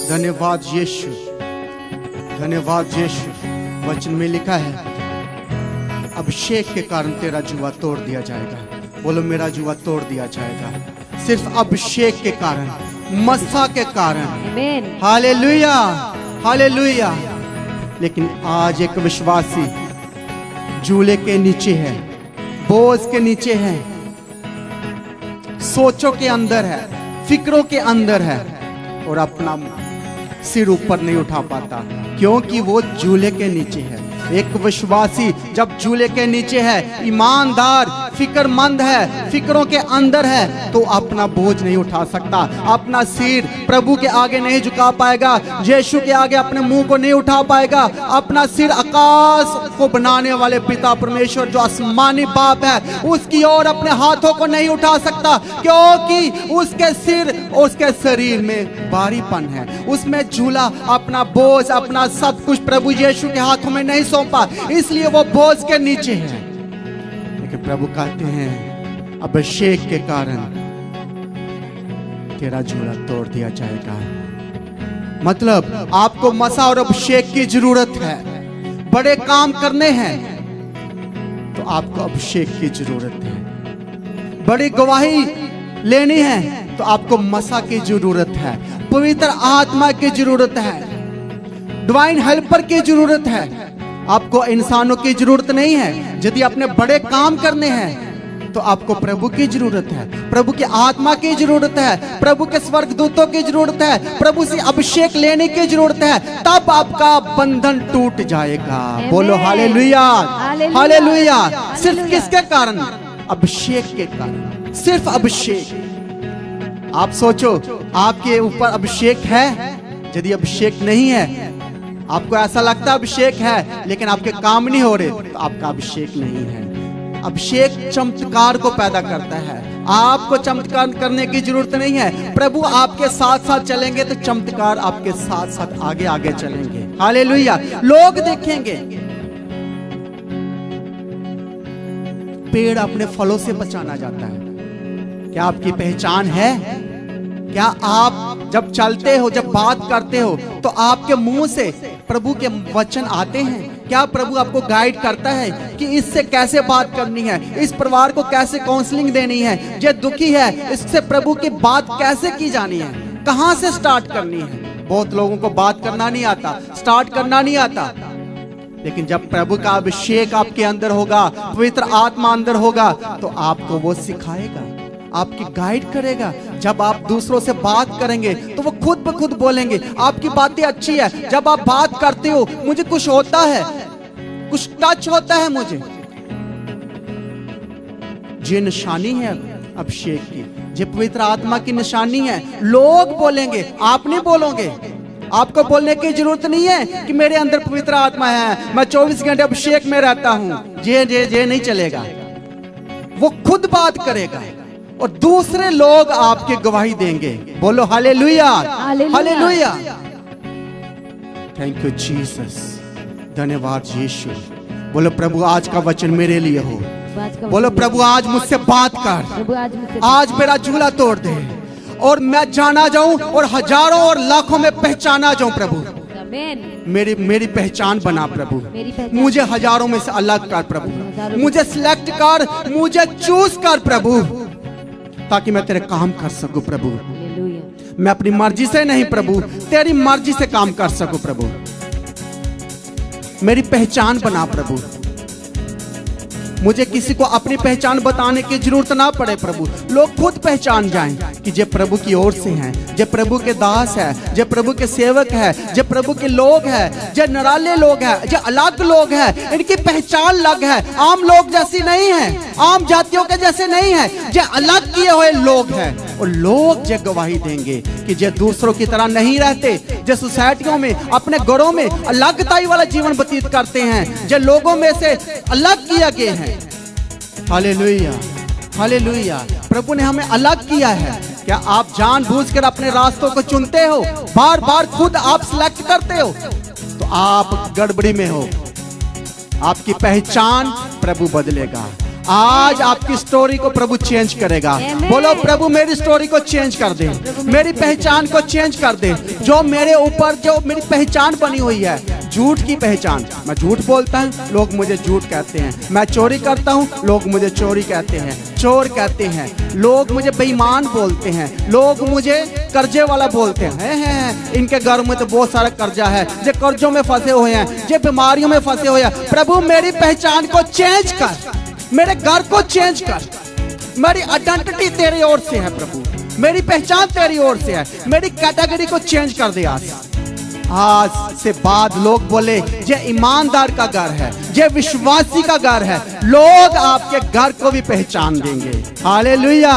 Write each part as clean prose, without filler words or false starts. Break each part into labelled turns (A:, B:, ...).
A: धन्यवाद यीशु, धन्यवाद यीशु। वचन में लिखा है अभिषेक के कारण तेरा जुआ तोड़ दिया जाएगा। बोलो मेरा जुआ तोड़ दिया जाएगा सिर्फ अभिषेक के कारण, मस्सा के कारण। Hallelujah, hallelujah. लेकिन आज एक विश्वासी झूले के नीचे है, बोझ के नीचे है, सोचों के अंदर है, फिक्रों के अंदर है और अपना सिर ऊपर नहीं उठा पाता क्योंकि वो झूले के नीचे है। एक विश्वासी जब झूले के नीचे है, ईमानदार, फिक्रमंद है, फिक्रों के अंदर है, तो अपना बोझ नहीं उठा सकता, अपना सिर प्रभु के आगे नहीं झुका पाएगा, यीशु के आगे अपने मुंह को नहीं उठा पाएगा, अपना सिर आकाश को बनाने वाले पिता परमेश्वर जो आसमानी बाप है उसकी ओर अपने हाथों को नहीं उठा सकता क्योंकि उसके सिर, उसके शरीर में भारीपन है, उसमें झूला, अपना बोझ, अपना सब कुछ प्रभु यीशु के हाथों में नहीं सौंपा, इसलिए वो बोझ के नीचे है। लेकिन प्रभु कहते हैं अभिषेक के कारण तेरा झूला तोड़ दिया जाएगा। मतलब आपको मसा और अभिषेक की जरूरत है। बड़े काम करने हैं तो आपको अभिषेक की जरूरत है। बड़ी गवाही लेनी है तो आपको मसा की जरूरत है, पवित्र आत्मा की जरूरत है, डिवाइन हेल्पर की जरूरत है। आपको इंसानों की जरूरत नहीं है। यदि अपने बड़े काम करने हैं तो आपको प्रभु की जरूरत है, प्रभु की आत्मा की जरूरत है, प्रभु के स्वर्गदूतों की जरूरत है, प्रभु से अभिषेक लेने की जरूरत है, तब आपका बंधन टूट जाएगा। बोलो हालेलुया, हालेलुया। सिर्फ किसके कारण? अभिषेक के कारण, सिर्फ अभिषेक। आप सोचो आपके ऊपर अभिषेक है, यदि अभिषेक नहीं है, आपको ऐसा लगता है अभिषेक है लेकिन आपके काम नहीं हो रहे, तो आपका अभिषेक नहीं है। अभिषेक चमत्कार को पैदा करता है। आपको चमत्कार करने की जरूरत नहीं है। प्रभु आपके साथ साथ चलेंगे तो चमत्कार आपके साथ साथ आगे आगे चलेंगे। हालेलुया। लोग देखेंगे। पेड़ अपने फलों से पहचाना जाता है। क्या आपकी पहचान है? क्या आप जब चलते हो, जब बात करते हो तो आपके मुंह से प्रभु के वचन आते हैं? क्या प्रभु आपको गाइड करता है कि इससे कैसे बात करनी है, इस परिवार को कैसे काउंसलिंग देनी है, ये दुखी है इससे प्रभु की बात कैसे की जानी है, कहां से स्टार्ट करनी है? बहुत लोगों को बात करना नहीं आता, स्टार्ट करना नहीं आता। लेकिन जब प्रभु का अभिषेक आपके अंदर होगा, पवित्र आत्मा अंदर होगा, तो आपको वो सिखाएगा, आपकी गाइड करेगा। जब आप दूसरों से बात करेंगे तो वो खुद ब खुद बोलेंगे आपकी बातें अच्छी है। जब आप बात करते हो मुझे कुछ होता है, कुछ टच होता है मुझे। ये निशानी है अभिषेक की, ये पवित्र आत्मा की निशानी है। लोग बोलेंगे, आप नहीं बोलोगे। आपको बोलने की जरूरत नहीं है कि मेरे अंदर पवित्र आत्मा है, मैं 24 घंटे अभिषेक में रहता हूं। ये नहीं चलेगा। वो खुद बात करेगा और दूसरे लोग आपकी गवाही देंगे। बोलो hallelujah, hallelujah. Thank you Jesus, धन्यवाद यीशु। बोलो प्रभु आज का वचन मेरे लिए हो। बोलो प्रभु आज मुझसे बात कर, आज मेरा झूला तोड़ दे और मैं जाना जाऊं और हजारों और लाखों में पहचाना जाऊं। प्रभु मेरी पहचान बना प्रभु, मुझे हजारों में से अलग कर प्रभु, मुझे सिलेक्ट कर, मुझे चूज कर प्रभु, ताकि मैं तेरे काम कर सकूं प्रभु। मैं अपनी मर्जी से नहीं प्रभु, तेरी मर्जी से काम कर सकूं प्रभु। मेरी पहचान बना प्रभु, मुझे किसी को अपनी पहचान बताने की जरूरत ना पड़े प्रभु। लोग खुद पहचान जाएं कि जे प्रभु की ओर से हैं, जे प्रभु के दास है, जे प्रभु के सेवक है, जे प्रभु के लोग है, जे निराले लोग है, जे अलग लोग है। इनकी पहचान अलग है, आम लोग जैसी नहीं है, आम जातियों के जैसे नहीं है, जे अलग किए हुए लोग हैं। और लोग जे गवाही देंगे कि जे दूसरों की तरह नहीं रहते, जे सोसाइटियों में, अपने घरों में अलगताई वाला जीवन व्यतीत करते हैं, जे लोगों में से अलग किया गए हैं। Hallelujah, hallelujah. प्रभु ने हमें अलग किया है। क्या आप जानबूझकर अपने रास्तों को चुनते हो? बार बार खुद आप सिलेक्ट करते हो तो आप गड़बड़ी में हो। आपकी पहचान प्रभु बदलेगा, आज आपकी स्टोरी को प्रभु चेंज करेगा। बोलो प्रभु मेरी स्टोरी को चेंज कर दे, मेरी पहचान को चेंज कर दे। जो मेरे ऊपर जो मेरी पहचान बनी हुई है, झूठ की पहचान, मैं झूठ बोलता हूँ लोग मुझे झूठ कहते हैं, मैं चोरी करता हूँ लोग मुझे चोरी कहते हैं, चोर कहते हैं, लोग मुझे बेईमान बोलते हैं, लोग मुझे कर्जे वाला बोलते हैं। इनके घर में तो बहुत सारा कर्जा है, जो कर्जों में फंसे हुए हैं, जो बीमारियों में फंसे हुए हैं। प्रभु मेरी पहचान को चेंज कर, मेरे घर को चेंज कर। मेरी आइडेंटिटी तेरी ओर से है प्रभु, मेरी पहचान तेरी ओर से है। मेरी कैटेगरी को चेंज कर दे आज से बाद लोग बोले ये ईमानदार का घर है, ये विश्वासी का घर है। लोग आपके घर को भी पहचान देंगे। Hallelujah,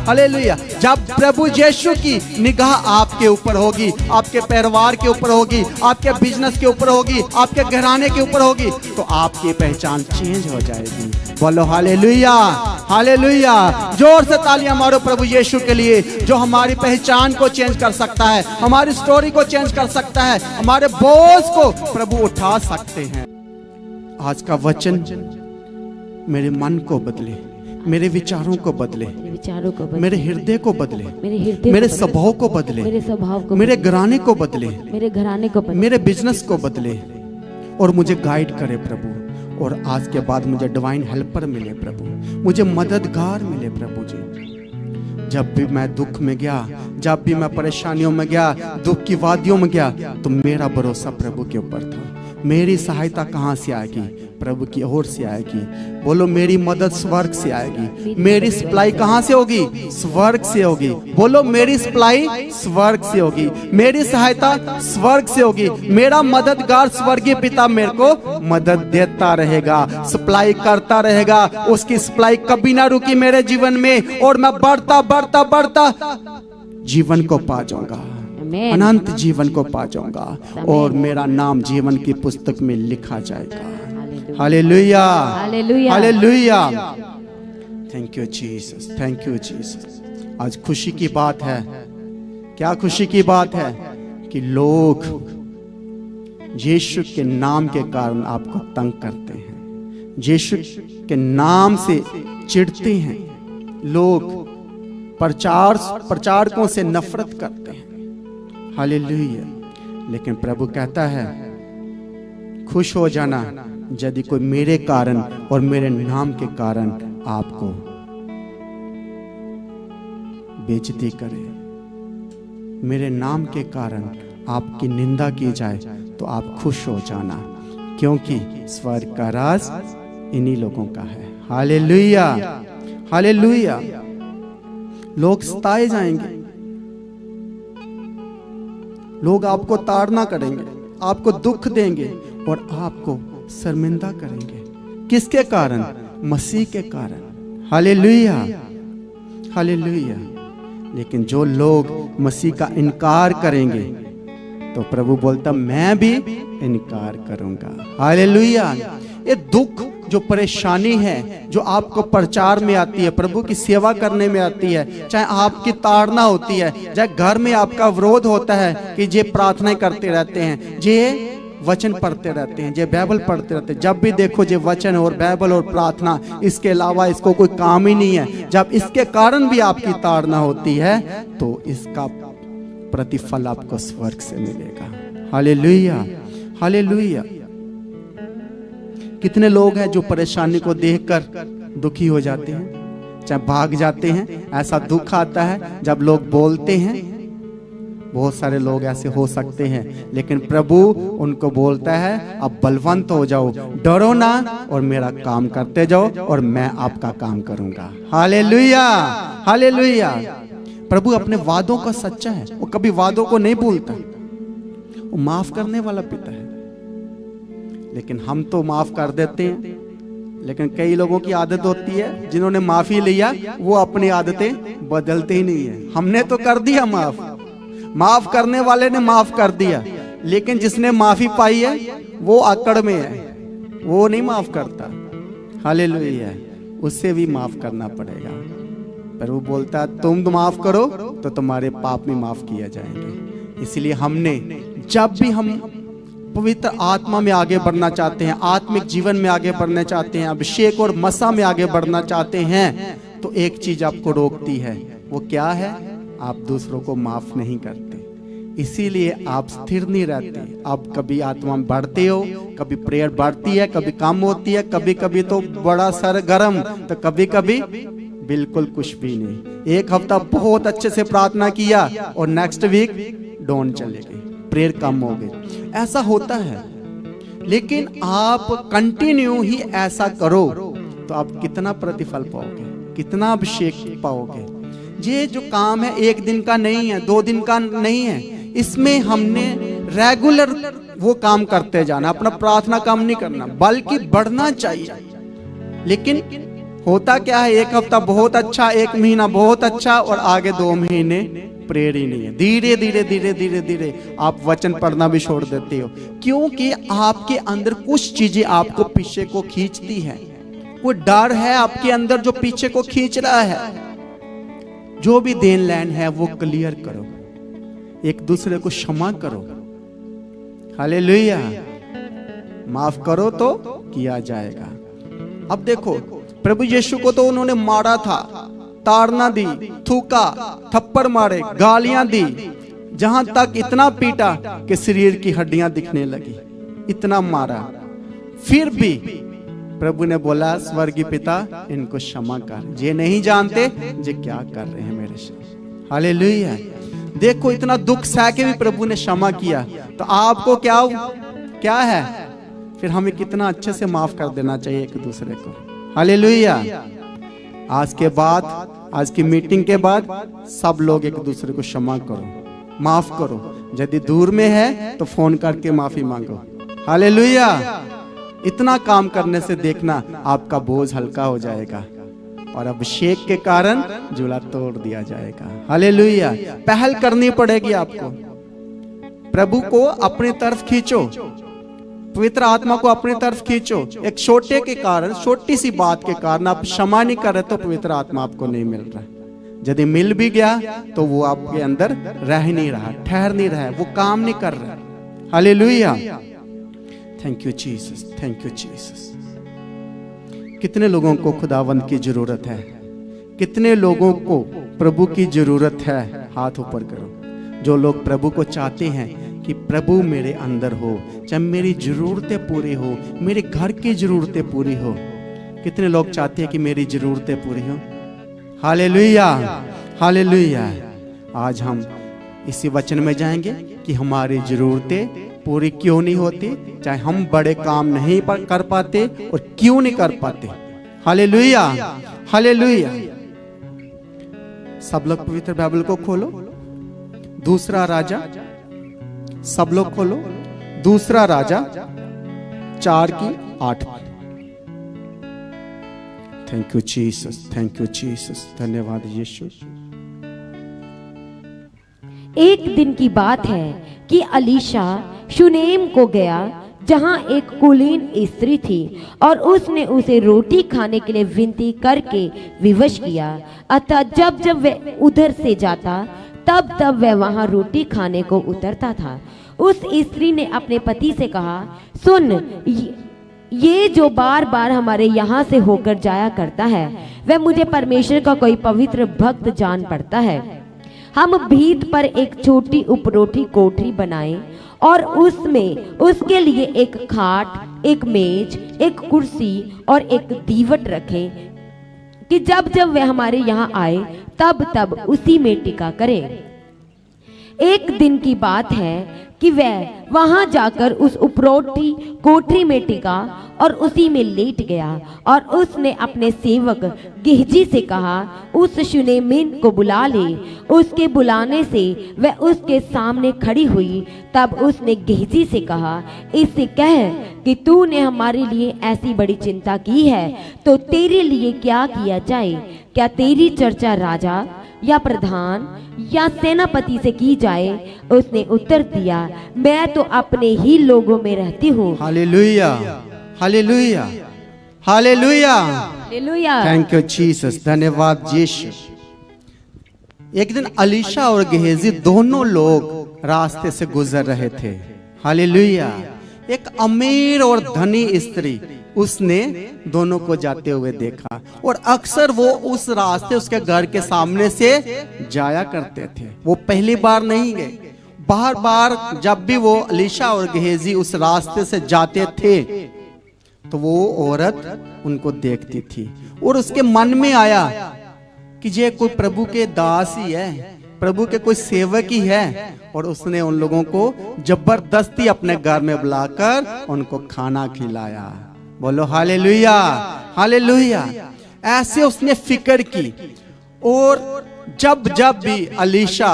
A: hallelujah. जब प्रभु यीशु की निगाह आपके ऊपर होगी, आपके परिवार के ऊपर होगी, आपके बिजनेस के ऊपर होगी, आपके घराने के ऊपर होगी, तो आपकी पहचान चेंज हो जाएगी। बोलो हालेलुया, हालेलुया। जोर से तालियां मारो प्रभु यीशु के लिए, जो हमारी पहचान को चेंज कर सकता है, हमारी स्टोरी को चेंज कर सकता है, हमारे बोझ को प्रभु उठा सकते हैं। आज का वचन मेरे मन को बदले, मेरे विचारों को बदले, मेरे हृदय को बदले, मेरे स्वभाव को बदले, मेरे घराने को बदले, मेरे बिजनेस को बदले और मुझे गाइड करे प्रभु। और आज के बाद मुझे डिवाइन हेल्पर मिले प्रभु, मुझे मददगार मिले प्रभु जी। जब भी मैं दुख में गया, जब भी मैं परेशानियों में गया, दुख की वादियों में गया, तो मेरा भरोसा प्रभु के ऊपर था। मेरी सहायता कहाँ से आएगी? प्रभु की ओर से आएगी। बोलो मेरी मदद स्वर्ग से आएगी। मेरी सप्लाई कहाँ से होगी? स्वर्ग से होगी। बोलो मेरी सप्लाई स्वर्ग से होगी, मेरी सहायता स्वर्ग से होगी। मेरा मददगार स्वर्गीय पिता मेरे को मदद देता रहेगा, सप्लाई करता रहेगा। उसकी सप्लाई कभी ना रुकी मेरे जीवन में, और मैं बढ़ता बढ़ता बढ़ता जीवन को पा जाऊंगा, अनंत जीवन को पा जाऊंगा, और मेरा नाम जीवन की पुस्तक में लिखा जाएगा। Hallelujah, hallelujah. Thank you Jesus, thank you Jesus. आज खुशी की बात है, क्या खुशी की बात है कि लोग यीशु के नाम के कारण आपको तंग करते हैं, यीशु के नाम से चिढ़ते हैं, लोग प्रचारकों से नफरत करते हैं। हालेलुया। लेकिन प्रभु कहता है खुश हो जाना यदि कोई मेरे कारण और मेरे नाम के कारण आपको बेइज्जती करे, मेरे नाम के कारण आपकी निंदा की जाए, तो आप खुश हो जाना, क्योंकि स्वर्ग का राज इन्हीं लोगों का है। Hallelujah, hallelujah. लोग सताए जाएंगे, लोग आपको ताड़ना करेंगे, आपको दुख देंगे और आपको शर्मिंदा करेंगे। किसके कारण? मसीह के कारण। Hallelujah, hallelujah. लेकिन जो लोग मसीह का इनकार करेंगे, तो प्रभु बोलता मैं भी इनकार करूंगा। हालेलुया। ये दुख, जो परेशानी है, जो आपको प्रचार में आती है, प्रभु की सेवा करने में आती है, चाहे आपकी ताड़ना होती है, चाहे घर में आपका विरोध होता है कि जे प्रार्थना करते रहते हैं, जे वचन पढ़ते रहते हैं, जे बाइबल पढ़ते रहते हैं, जब भी देखो जे वचन और बाइबल और प्रार्थना, इसके अलावा इसको कोई काम ही नहीं है। जब इसके कारण भी आपकी ताड़ना होती है, तो इसका प्रतिफल आपको स्वर्ग से मिलेगा। Hallelujah, hallelujah. कितने लोग हैं जो परेशानी को देखकर दुखी हो जाते हैं, चाहे भाग जाते हैं। ऐसा दुख आता है जब लोग बोलते हैं। बहुत सारे लोग ऐसे हो सकते हैं, लेकिन प्रभु उनको बोलता है अब बलवंत हो जाओ, डरो ना, और मेरा काम करते जाओ और मैं आपका काम करूंगा। Hallelujah, hallelujah. प्रभु अपने वादों का सच्चा है, वो कभी वादों को नहीं भूलता, वो माफ करने वाला पिता है। लेकिन हम तो माफ कर देते हैं, लेकिन कई लोगों की आदत होती है, जिन्होंने माफी लिया वो अपनी आदतें बदलते ही नहीं है। हमने तो कर दिया माफ करने वाले ने माफ कर दिया, लेकिन जिसने माफी पाई है वो आकड़ में है, वो नहीं माफ करता। हालेलुया। उससे भी माफ करना पड़ेगा। पर वो बोलता है तुम तो माफ करो तो तुम्हारे पाप भी माफ किए जाएंगे। इसलिए हमने जब भी हम पवित्र आत्मा में आगे बढ़ना चाहते हैं, आत्मिक जीवन में आगे बढ़ना चाहते हैं, अभिषेक और मसा में आगे बढ़ना चाहते हैं, तो एक चीज आपको रोकती है। वो क्या है? आप दूसरों को माफ नहीं करते, इसीलिए आप स्थिर नहीं रहते। आप कभी आत्मा में बढ़ते हो, कभी प्रेयर बढ़ती है, कभी कम होती है, कभी कभी तो बड़ा सरगर्म, तो कभी कभी बिल्कुल कुछ भी नहीं। एक हफ्ता बहुत अच्छे से प्रार्थना किया और नेक्स्ट वीक डाउन चले गए, प्रेयर कम हो गई। ऐसा होता है, लेकिन आप कंटिन्यू ही ऐसा करो तो आप कितना प्रतिफल पाओगे, कितना अभिषेक पाओगे। ये जो काम है एक दिन का नहीं है, 2 दिन का नहीं है, इसमें हमने रेगुलर वो काम करते जाना, अपना प्रार्थना काम नहीं करना, बल्कि बढ़ना चाहिए। लेकिन होता क्या है, एक हफ्ता बहुत अच्छा, 1 महीना बहुत अच्छा, और आगे 2 महीने प्रेयर ही नहीं है। धीरे धीरे धीरे धीरे धीरे आप वचन पढ़ना भी छोड़ देते हो, क्योंकि आपके अंदर कुछ चीजें आपको पीछे को खींचती है। कोई डर है आपके अंदर जो पीछे को खींच रहा है। जो भी देन लेन है वो क्लियर करो, एक दूसरे को क्षमा करो। हालेलुया। माफ करो तो किया जाएगा। अब देखो, प्रभु यीशु को तो उन्होंने मारा था, ताड़ना दी, थूका, थप्पड़ मारे, गालियां दी, जहां तक इतना पीटा कि शरीर की हड्डियां दिखने लगी, इतना मारा। फिर भी प्रभु ने बोला, स्वर्गीय पिता इनको क्षमा कर, ये नहीं जानते ये क्या कर रहे हैं मेरे से। हालेलुया। देखो, इतना दुख सह के भी प्रभु ने क्षमा किया, तो आपको क्या है? फिर हमें कितना अच्छे से माफ कर देना चाहिए एक दूसरे को। हालेलुया। आज के बाद, आज की मीटिंग के बाद सब लोग एक दूसरे को क्षमा करो, माफ करो। यदि दूर में है तो फोन करके माफी मांगो। हालेलुया। इतना काम करने से देखना आपका बोझ हल्का हो जाएगा और अभिषेक के कारण झूला तोड़ दिया जाएगा। हालेलुया। पहल करनी पड़ेगी आपको, प्रभु को अपनी तरफ खींचो, पवित्र आत्मा को अपनी तरफ खींचो। एक छोटे के कारण, छोटी सी बात के कारण आप क्षमा नहीं कर रहे तो पवित्र आत्मा आपको नहीं मिल रहा। यदि मिल भी गया तो वो आपके अंदर रह नहीं रहा, ठहर नहीं रहा, वो काम नहीं कर रहा। Hallelujah. Thank you Jesus, thank you Jesus. कितने लोगों को खुदावंद की जरूरत है? कितने लोगों को प्रभु की जरूरत है? हाथ ऊपर करो। जो लोग प्रभु को चाहते हैं कि प्रभु मेरे अंदर हो, चाहे मेरी जरूरतें पूरी हो, मेरे घर की जरूरतें पूरी हो। कितने लोग चाहते हैं कि मेरी जरूरतें पूरी हो? Hallelujah, hallelujah. आज हम इसी वचन में जाएंगे कि हमारी जरूरतें पूरी क्यों नहीं होती, चाहे हम बड़े काम नहीं कर पाते और क्यों नहीं कर पाते। Hallelujah, hallelujah. सब लोग पवित्र बाइबल को खोलो, दूसरा राजा, सब लोग खोलो, दूसरा राजा 4:8। Thank you Jesus, thank you Jesus. धन्यवाद यीशु।
B: एक दिन की बात है कि अलीशा शुनेम को गया, जहां एक कुलीन स्त्री थी, और उसने उसे रोटी खाने के लिए विनती करके विवश किया। अतः जब जब वह उधर से जाता तब तब वह वहां रोटी खाने को उतरता था। उस स्त्री ने अपने पति से कहा, सुन, ये जो बार बार हमारे यहाँ से होकर जाया करता है, वह मुझे परमेश्वर का कोई पवित्र भक्त जान पड़ता है। हम भीत पर एक छोटी उपरोठी कोठरी बनाएं और उसमें उसके लिए एक खाट, एक मेज, एक कुर्सी और एक दीवट रखें कि जब जब वह हमारे यहाँ आए तब तब उसी में टिका करे। एक दिन की बात है कि वह वहां जाकर उस उपरोठी कोठरी में टिका और उसी में लेट गया, और उसने अपने सेवक गेहजी से कहा, उस शुनेमिन को बुला ले। उसके बुलाने से वह उसके सामने खड़ी हुई। तब उसने गेहजी से कहा, इससे कह कि तूने हमारे लिए ऐसी बड़ी चिंता की है, तो तेरे लिए क्या किया जाए? क्या तेरी चर्चा राजा या प्रधान या सेनापति से की जाए? उसने उत्तर दिया, मैं तो अपने ही लोगों में रहती हूँ।
A: Hallelujah, hallelujah, hallelujah,
B: hallelujah.
A: Thank you Jesus. धन्यवाद यीशु। एक दिन अलीशा और गेहजी दोनों लोग रास्ते से गुजर रहे थे। हालेलुया। एक अमीर और धनी स्त्री, उसने दोनों को जाते हुए देखा और अक्सर वो उस रास्ते उसके घर के सामने से जाया करते थे। वो पहली बार नहीं गए, बार बार जब भी वो अलीशा और गेहजी उस रास्ते से जाते थे तो वो औरत उनको देखती थी और उसके मन में आया कि ये कोई प्रभु के दास ही है, प्रभु के कोई सेवक ही है। और उसने उन लोगों को जबरदस्ती अपने घर में बुलाकर उनको खाना खिलाया। बोलो हालेलुया, हालेलुया। ऐसे उसने फिक्र की। और जब जब भी अलीशा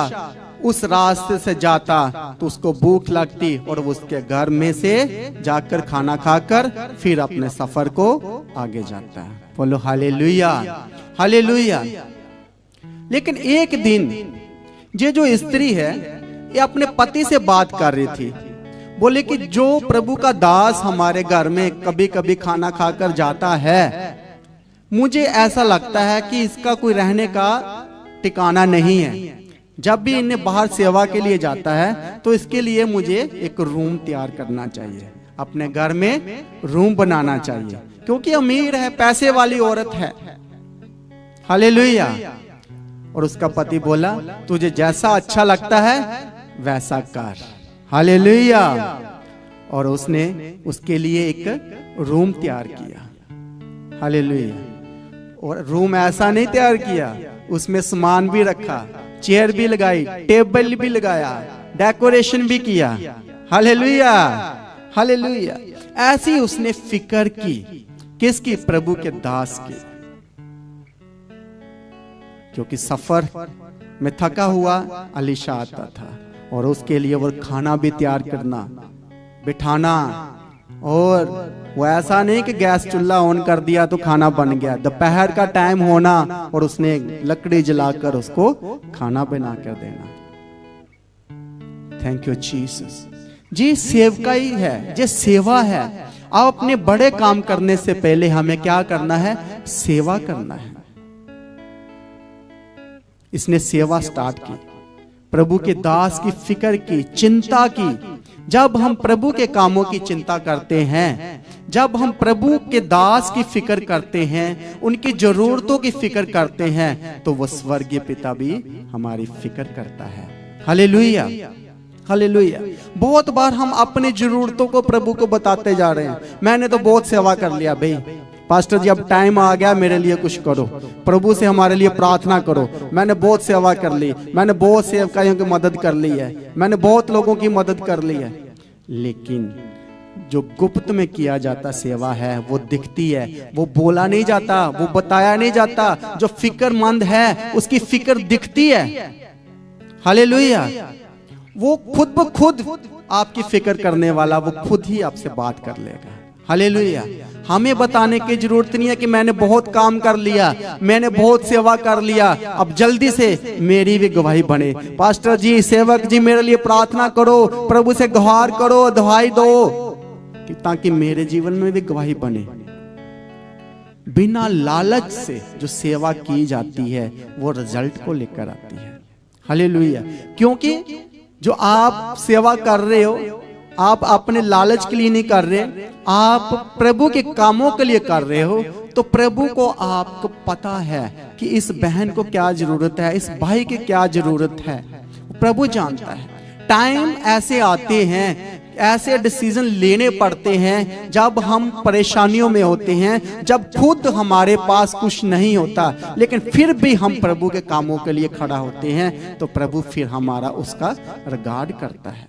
A: उस रास्ते से जाता तो उसको भूख लगती और वो उसके घर में से जाकर खाना खाकर फिर अपने सफर को आगे जाता है। बोलो हालेलुया, हालेलुया। लेकिन एक दिन ये जो स्त्री है ये अपने पति से बात कर रही थी। बोले कि जो प्रभु का दास हमारे घर में कभी कभी खाना खाकर जाता है, मुझे ऐसा लगता है कि इसका कोई रहने का ठिकाना नहीं है। जब भी इन्हें बाहर सेवा के लिए जाता है तो इसके लिए मुझे एक रूम तैयार करना चाहिए, अपने घर में रूम बनाना चाहिए, क्योंकि अमीर है, पैसे वाली औरत है। हालेलुया। और उसका पति बोला तुझे जैसा अच्छा लगता है वैसा कर। हालेलुया। और उसने उसके लिए एक रूम तैयार किया। हालेलुया। और रूम ऐसा नहीं तैयार किया, उसमें सामान भी रखा, चेयर भी लगाई, टेबल भी लगाया, डेकोरेशन भी किया। Hallelujah, hallelujah. ऐसी उसने फिक्र की। किसकी? प्रभु के दास की। क्योंकि सफर में थका हुआ अलीशा आता था और उसके लिए वो खाना भी तैयार करना, बिठाना। और वो ऐसा नहीं कि गैस चूल्हा ऑन कर दिया तो खाना बन गया। दोपहर का टाइम होना और उसने लकड़ी जलाकर उसको खाना बना कर देना। Thank you Jesus. जी सेवकाई है, ये सेवा है। आप अपने बड़े काम करने से पहले हमें क्या करना है? सेवा करना है। इसने सेवा स्टार्ट की, प्रभु के दास की फिक्र की, चिंता की। जब हम प्रभु के कामों की चिंता करते हैं, जब हम प्रभु के दास की फिक्र करते हैं, उनकी जरूरतों की फिक्र करते हैं, तो वो स्वर्गीय पिता भी हमारी फिक्र करता है। Hallelujah, hallelujah. बहुत बार हम अपनी जरूरतों को प्रभु को बताते जा रहे हैं। मैंने तो बहुत सेवा कर लिया भाई, पास्टर जी अब टाइम आ गया, मेरे लिए कुछ करो, प्रभु से हमारे लिए प्रार्थना करो। मैंने बहुत सेवा कर ली, मैंने बहुत सेवकाइयों की मदद कर ली है, मैंने बहुत लोगों की मदद कर ली है। लेकिन जो गुप्त में किया जाता सेवा है वो दिखती है, वो बोला नहीं जाता, वो बताया नहीं जाता। जो फिक्रमंद है उसकी फिक्र दिखती है। हालेलुया। वो खुद ब खुद आपकी फिक्र करने वाला, वो खुद ही आपसे बात कर लेगा। हालेलुया। हमें बताने की जरूरत नहीं है कि मैंने बहुत काम कर लिया, मैंने बहुत सेवा कर लिया, अब जल्दी से मेरी भी गवाही बने। पास्टर जी, सेवक जी, मेरे लिए प्रार्थना करो, प्रभु से गुहार करो, दुहाई दो, ताकि मेरे जीवन में भी गवाही बने। बिना लालच से जो सेवा की जाती है वो रिजल्ट को लेकर आती है। हालेलुया। क्योंकि जो आप सेवा कर रहे हो, आप अपने लालच के लिए नहीं कर रहे, आप प्रभु के कामों के लिए कर रहे हो। तो प्रभु को आपको पता है कि इस बहन को क्या जरूरत है, इस भाई की क्या जरूरत है, प्रभु जानता है। टाइम ऐसे आते हैं, ऐसे डिसीजन लेने पड़ते हैं जब हम परेशानियों में होते हैं, जब खुद हमारे पास कुछ नहीं होता, लेकिन फिर भी हम प्रभु के कामों के लिए खड़ा होते हैं, तो प्रभु फिर हमारा उसका रिगार्ड करता है,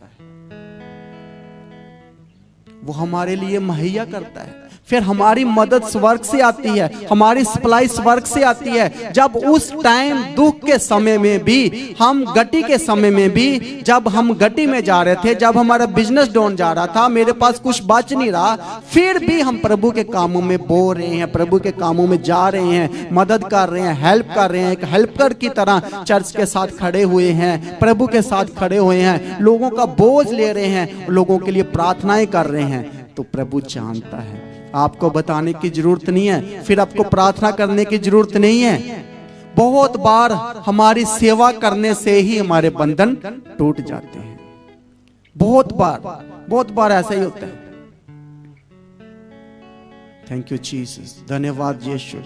A: वो हमारे लिए मुहैया करता है। फिर हमारी मदद स्वर्ग से आती है, हमारी सप्लाई स्वर्ग से आती है। जब उस टाइम दुख के समय में भी, हम गटी के समय में भी, जब हम गटी में जा रहे थे, जब हमारा बिजनेस डाउन जा रहा था, मेरे पास कुछ बच नहीं रहा, फिर भी हम प्रभु के कामों में बो रहे हैं, प्रभु के कामों में जा रहे हैं, मदद कर रहे हैं, हेल्प कर रहे हैं। एक हेल्पर की तरह चर्च के साथ खड़े हुए हैं, प्रभु के साथ खड़े हुए हैं, लोगों का बोझ ले रहे हैं, लोगों के लिए प्रार्थनाएं कर रहे हैं। तो प्रभु जानता है, आपको बताने की जरूरत नहीं है, फिर आपको प्रार्थना करने की जरूरत नहीं है। बहुत बार हमारी सेवा करने से ही हमारे बंधन टूट जाते हैं। बहुत बार ऐसा ही होता है। थैंक यू जीसस, धन्यवाद यीशु।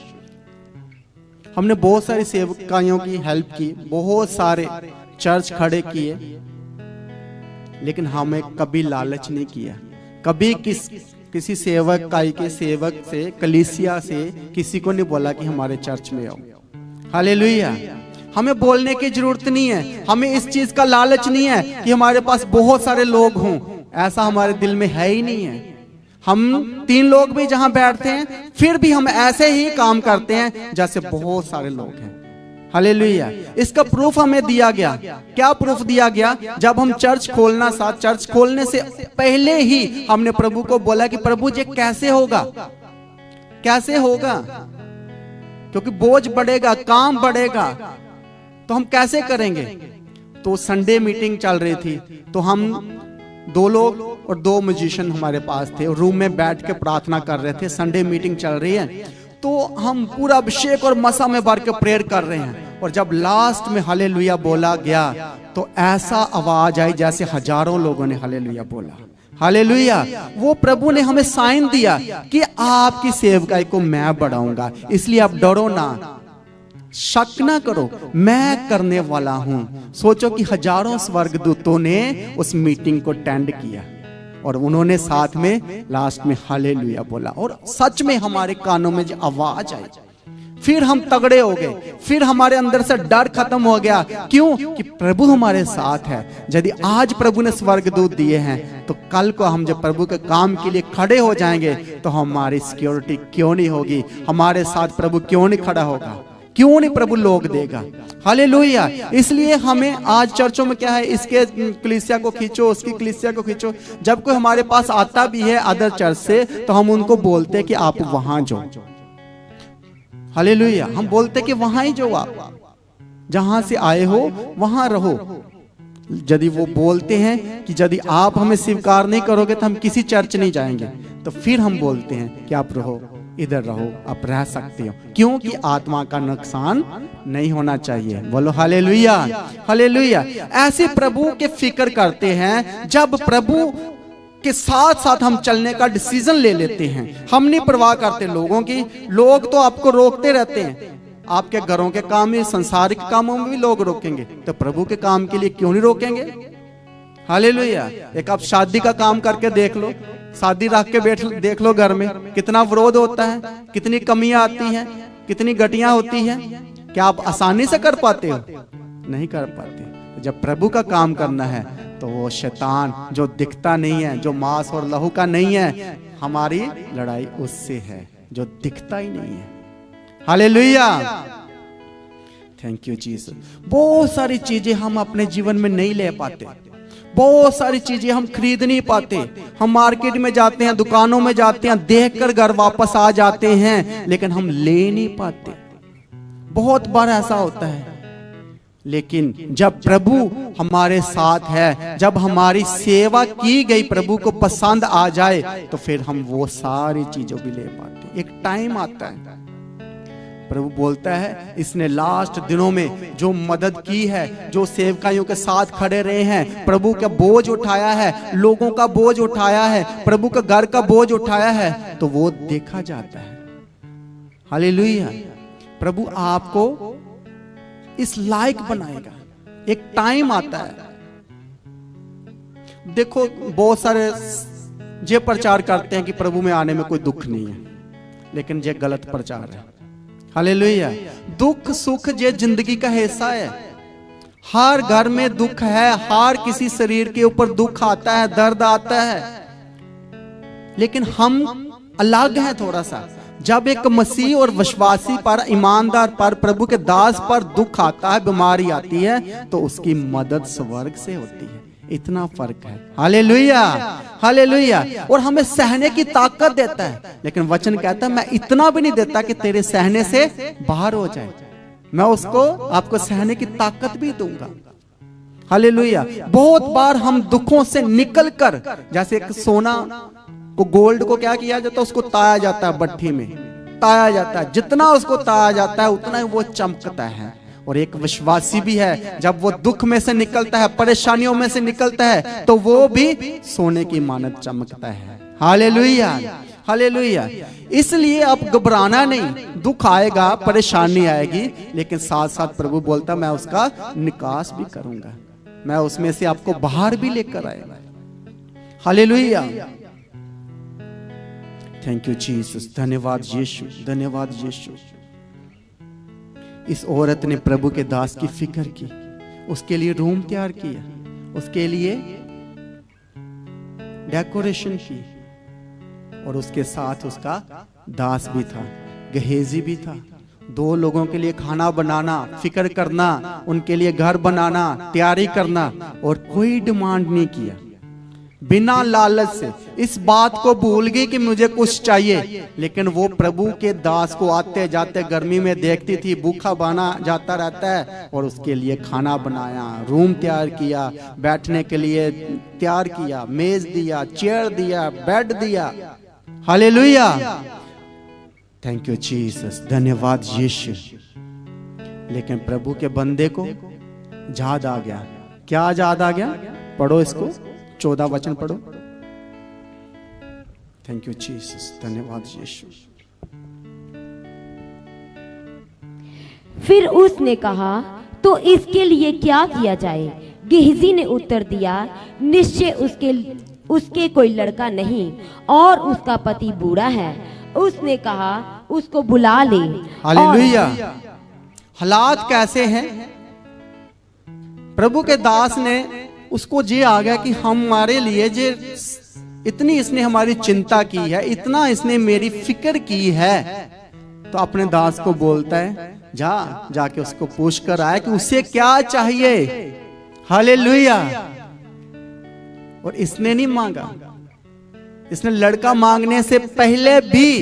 A: हमने बहुत सारी सेवकाइयों की हेल्प की, बहुत सारे चर्च खड़े किए, लेकिन हमें कभी लालच नहीं किया। कभी किसी सेवकाई के सेवक से, कलीसिया से किसी को नहीं बोला कि हमारे चर्च में आओ। हालेलुया। हमें बोलने की जरूरत नहीं है, हमें इस चीज का लालच नहीं है कि हमारे पास बहुत सारे लोग हों, ऐसा हमारे दिल में है ही नहीं है। हम 3 लोग भी जहां बैठते हैं फिर भी हम ऐसे ही काम करते हैं जैसे बहुत सारे लोग हैं। हालेलुया। इसका प्रूफ हमें दिया गया। क्या प्रूफ दिया गया? जब हम चर्च खोलने से पहले ही हमने प्रभु को बोला कि प्रभु जी कैसे होगा, कैसे होगा, क्योंकि बोझ बढ़ेगा, काम बढ़ेगा, तो हम कैसे करेंगे। तो संडे मीटिंग चल रही थी, तो हम 2 लोग और 2 म्यूजिशियन हमारे पास थे, रूम में बैठ के प्रार्थना कर रहे थे। संडे मीटिंग चल रही है, तो हम पूरा अभिषेक और मसा में भर के प्रेयर कर रहे हैं। और जब लास्ट में हालेलुया बोला गया तो ऐसा आवाज आई जैसे हजारों लोगों ने हालेलुया बोला। हालेलुया। वो प्रभु ने हमें साइन दिया कि आपकी सेवकाई को मैं बढ़ाऊंगा, इसलिए आप डरो ना, शक ना करो, मैं करने वाला हूं। सोचो कि हजारों स्वर्गदूतों ने उस मीटिंग को अटेंड किया और उन्होंने साथ में लास्ट में हालेलुया बोला, और सच में हमारे कानों में जो आवाज आई, फिर हम तगड़े हो गए, फिर हमारे अंदर से डर खत्म हो गया। क्यों? कि प्रभु हमारे साथ है। यदि आज प्रभु ने स्वर्गदूत दिए हैं तो कल को हम जब प्रभु के काम के लिए खड़े हो जाएंगे तो हमारी सिक्योरिटी क्यों नहीं होगी? हमारे साथ प्रभु क्यों नहीं खड़ा होगा? क्यों नहीं प्रभु लोग देगा? हालेलुया। इसलिए हमें आज चर्चों में क्या है, इसके कलीसिया को खींचो, उसकी कलीसिया को खींचो। जब कोई हमारे पास आता भी है अदर चर्च से, तो हम उनको बोलते हैं कि आप वहां जाओ। हालेलुया। हम बोलते कि वहां ही जाओ, आप जहां से आए हो वहां रहो। यदि वो बोलते हैं कि यदि आप हमें स्वीकार नहीं करोगे तो हम किसी चर्च नहीं जाएंगे, तो फिर हम बोलते हैं कि आप रहो, इधर रहो, आप रह सकते हो, क्योंकि आत्मा का नुकसान नहीं होना चाहिए। बोलो हालेलुया, हालेलुया। ऐसे प्रभु के फिक्र करते हैं जब प्रभु के साथ साथ हम चलने का डिसीजन ले लेते हैं। हम नहीं परवाह करते लोगों की। लोग तो आपको रोकते रहते हैं, आपके घरों के काम में, संसारिक कामों में भी लोग रोकेंगे, तो प्रभु के काम के लिए क्यों नहीं रोकेंगे? हालेलुया। एक आप शादी का काम करके देख लो, शादी रख के देख लो, घर में कितना विरोध होता है, कितनी कमियां आती हैं, कितनी गटियां होती हैं। क्या आप आसानी से कर पाते हो? नहीं कर पाते। जब प्रभु का काम करना है तो वो शैतान जो दिखता नहीं है, जो मांस और लहू का नहीं है, हमारी लड़ाई उससे है जो दिखता ही नहीं है। हालेलुया। Thank you Jesus. बहुत सारी चीजें हम अपने जीवन में नहीं ले पाते, बहुत सारी चीजें हम खरीद नहीं पाते। हम मार्केट में जाते हैं, दुकानों में जाते हैं, देखकर घर वापस आ जाते हैं, लेकिन हम ले नहीं पाते। बहुत बार ऐसा होता है। लेकिन जब प्रभु हमारे साथ है, जब हमारी सेवा की गई प्रभु को पसंद आ जाए, तो फिर हम वो सारी चीजों भी ले पाते हैं। एक टाइम आता है, प्रभु बोलता है इसने लास्ट दिनों में जो मदद की है, जो सेवकाइयों के साथ खड़े रहे हैं, प्रभु का बोझ उठाया है, लोगों का बोझ उठाया है, प्रभु का घर का बोझ उठाया है, तो वो देखा जाता है। हालेलुया। प्रभु आपको इस लायक बनाएगा। एक टाइम आता है। देखो बहुत सारे ये प्रचार करते हैं कि प्रभु में आने में कोई दुख नहीं है, लेकिन ये गलत प्रचार है। हालेलुया। दुख सुख ये जिंदगी का हिस्सा है। हर घर में दुख है, हर किसी शरीर के ऊपर दुख आता है, दर्द आता है, लेकिन हम अलग हैं थोड़ा सा। जब एक मसीह और विश्वासी पर, ईमानदार पर, प्रभु के दास पर दुख आता है, बीमारी आती है, तो उसकी मदद स्वर्ग से होती है। इतना फर्क है। Hallelujah, hallelujah. और हमें सहने की ताकत देता है, लेकिन वचन कहता है मैं इतना भी नहीं देता कि तेरे सहने से बाहर हो जाए, मैं उसको आपको सहने की ताकत भी दूंगा। हालेलुया। बहुत बार हम दुखों से निकलकर, जैसे एक सोना को, गोल्ड को क्या किया जाता है, उसको ताया जाता है, भट्ठी में ताया जाता है। जितना उसको ताया जाता है उतना ही वो चमकता है। और एक विश्वासी भी है, जब वो दुख में से निकलता है, परेशानियों में से निकलता है, तो वो भी सोने की मानद चमकता है। Hallelujah, hallelujah. इसलिए अब घबराना नहीं, दुख आएगा, परेशानी आएगी, लेकिन साथ साथ प्रभु बोलता मैं उसका निकास भी करूंगा, मैं उसमें से आपको बाहर भी लेकर आएगा। हालेलुया। थैंक यू जीसस, धन्यवाद यीशु, धन्यवाद यीशु। इस औरत ने प्रभु के दास की फिक्र की, उसके लिए रूम तैयार किया, उसके लिए डेकोरेशन की, और उसके साथ उसका दास भी था, गहेजी भी था। 2 लोगों के लिए खाना बनाना, फिक्र करना, उनके लिए घर बनाना, तैयारी करना, और कोई डिमांड नहीं किया, बिना लालच से। इस बात को भूल गई कि मुझे कुछ चाहिए, लेकिन वो प्रभु के दास को आते जाते गर्मी में देखती थी, भूखा बना जाता रहता है, और उसके लिए खाना बनाया, रूम तैयार किया, बैठने के लिए तैयार किया, मेज दिया, चेयर दिया, बेड दिया। हालेलुया। थैंक यू जीसस, धन्यवाद यीशु। लेकिन प्रभु के बंदे को याद आ गया। क्या याद आ गया? पढ़ो इसको, 14 वचन पढ़ो। थैंक यू जीसस, धन्यवाद यीशु।
B: फिर उसने कहा, तो इसके लिए क्या किया जाए? गेहजी ने उत्तर दिया, निश्चय उसके कोई लड़का नहीं, और उसका पति बूढ़ा है। उसने कहा, उसको बुला ले।
A: हालेलुया। हालात कैसे हैं? प्रभु के दास ने उसको ये आ गया कि हमारे लिए जे इतनी इसने हमारी चिंता की है, इतना इसने मेरी फिक्र की है, तो अपने दास को बोलता है जाके उसको पूछ कर आया कि उसे क्या चाहिए। हालेलुया। और इसने नहीं मांगा, इसने लड़का मांगने से पहले भी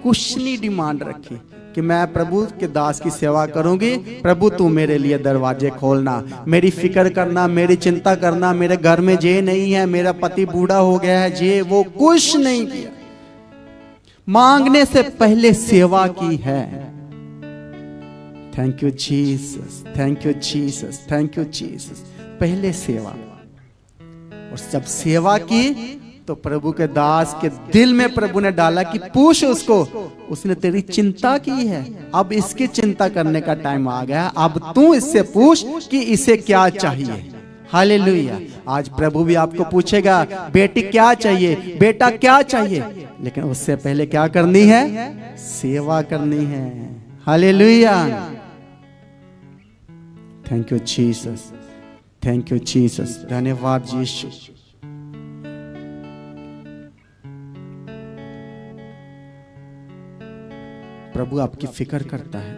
A: कुछ नहीं डिमांड रखी कि मैं प्रभु के दास की सेवा करूंगी, प्रभु तू मेरे लिए दरवाजे खोलना, मेरी फिक्र करना, मेरी चिंता करना, मेरे घर में जे नहीं है, मेरा पति बूढ़ा हो गया है, जे वो कुछ नहीं किया, मांगने से पहले सेवा की है। Thank you Jesus, thank you Jesus, thank you Jesus. पहले सेवा, और जब सेवा की तो प्रभु के दास के दिल में प्रभु ने डाला कि पूछ उसको, उसने तेरी चिंता की है, अब इसकी चिंता करने का टाइम आ गया, अब तू इससे पूछ कि इसे क्या चाहिए। हालेलुया। आज प्रभु भी आपको पूछेगा, बेटी क्या चाहिए, बेटा क्या चाहिए, लेकिन उससे पहले क्या करनी है? सेवा करनी है। Hallelujah. Thank you Jesus, thank you Jesus, धन्यवाद यीशु। प्रभु आपकी फिक्र करता है,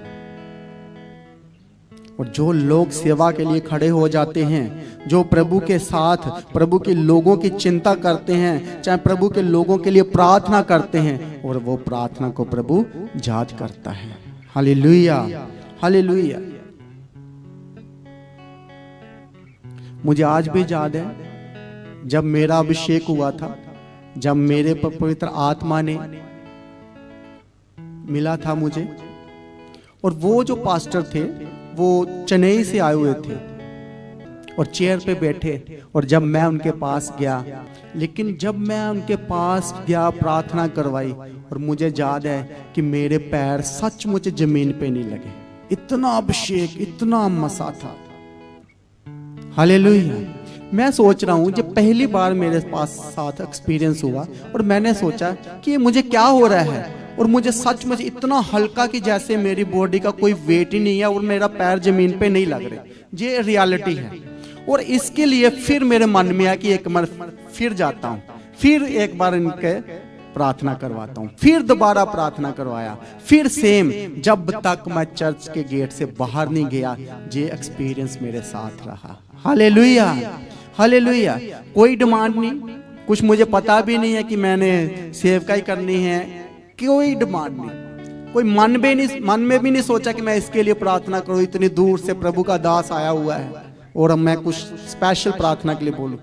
A: और जो लोग सेवा के लिए खड़े हो जाते हैं, जो प्रभु के साथ प्रभु के लोगों की चिंता करते हैं, चाहे प्रभु के लोगों के लिए प्रार्थना करते हैं, और वो प्रार्थना को प्रभु याद करता है। Hallelujah, hallelujah. मुझे आज भी याद है जब मेरा अभिषेक हुआ था, जब मेरे पर पवित्र आत्मा ने मिला था मुझे, और वो जो पास्टर थे वो चेन्नई से आए हुए थे, और चेयर पे बैठे, और जब मैं उनके पास गया, लेकिन जब मैं उनके पास गया, प्रार्थना करवाई, और मुझे याद है कि मेरे पैर सचमुच जमीन पे नहीं लगे, इतना अभिषेक, इतना मसा था। हालेलुया। मैं सोच रहा हूँ जब पहली बार मेरे पास साथ एक्सपीरियंस हुआ, और मैंने सोचा कि मुझे क्या हो रहा है, और मुझे सचमुच इतना हल्का कि जैसे मेरी बॉडी का कोई वेट ही नहीं है, और मेरा पैर जमीन पे नहीं लग रहे। ये रियलिटी है। और इसके लिए फिर मेरे मन में आया कि एक बार फिर जाता हूँ, फिर एक बार इनके प्रार्थना करवाता हूँ, फिर दोबारा प्रार्थना करवाया, फिर सेम, जब तक मैं चर्च के गेट से बाहर नहीं गया, ये एक्सपीरियंस मेरे साथ रहा। Hallelujah, hallelujah. कोई डिमांड नहीं, कुछ मुझे पता भी नहीं है कि मैंने सेवकाई करनी है, कोई डिमांड नहीं, कोई मन में भी नहीं सोचा कि मैं इसके लिए प्रार्थना करूं, इतनी दूर से प्रभु का दास आया हुआ है और अब मैं कुछ स्पेशल प्रार्थना के लिए बोलूं।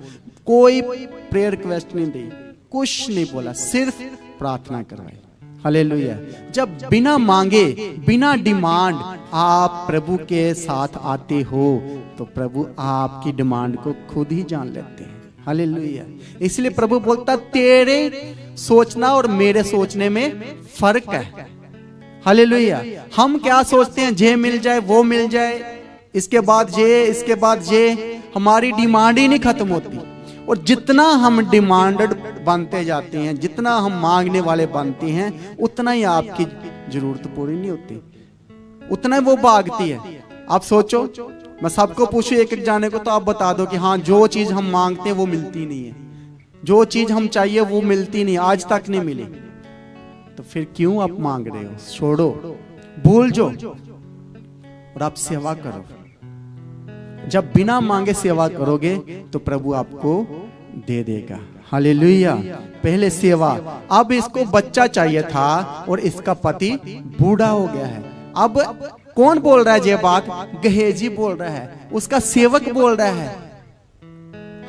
A: कोई प्रेयर रिक्वेस्ट नहीं दी, कुछ नहीं बोला, सिर्फ प्रार्थना करवाई। हालेलुया। जब बिना मांगे, बिना डिमांड आप प्रभु के साथ आते हो, तो प्रभु आपकी डिमांड को खुद ही जान लेते हैं। हालेलुया। इसलिए प्रभु बोलता, तेरे सोचना और मेरे सोचने में फर्क है। हालेलुया। हम क्या सोचते हैं, जे मिल जाए वो मिल जाए, इसके बाद इसके बाद हमारी डिमांड ही नहीं खत्म होती। और जितना हम डिमांडेड बनते जाते हैं, जितना हम मांगने वाले बनते हैं, उतना ही आपकी जरूरत पूरी नहीं होती, उतना ही वो भागती है। आप सोचो, मैं सबको पूछूं एक एक जाने को, तो आप बता दो कि हाँ, जो चीज हम मांगते हैं वो मिलती नहीं है, जो चीज हम चाहिए वो मिलती नहीं, आज तक नहीं मिली। तो फिर क्यों आप मांग रहे हो? छोड़ो, भूल जो, और आप सेवा करो। जब बिना मांगे सेवा करोगे तो प्रभु आपको दे देगा। हालेलुया। पहले सेवा, अब इसको बच्चा चाहिए था और इसका पति बूढ़ा हो गया है। अब कौन बोल रहा है ये बात? गेहजी बोल रहा है, उसका सेवक बोल रहा है।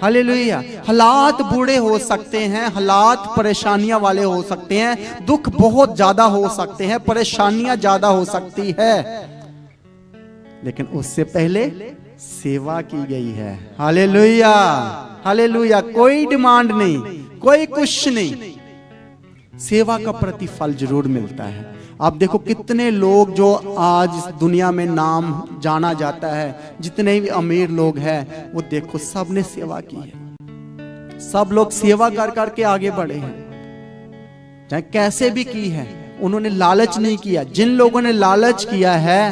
A: हालेलुया। हालात बूढ़े हो सकते हैं, हालात परेशानियां वाले हो सकते हैं, दुख बहुत ज्यादा हो सकते हैं, परेशानियां ज्यादा हो सकती है, लेकिन उससे पहले सेवा की गई है। Hallelujah, hallelujah. कोई डिमांड नहीं, कोई कुछ नहीं, सेवा का प्रतिफल जरूर मिलता है। आप देखो कितने लोग जो आज इस दुनिया में नाम जाना जाता है, जितने भी अमीर लोग हैं, वो देखो सब ने सेवा की है। सब लोग सेवा कर करके आगे बढ़े हैं, चाहे कैसे भी की है। उन्होंने लालच नहीं किया। जिन लोगों ने लालच किया है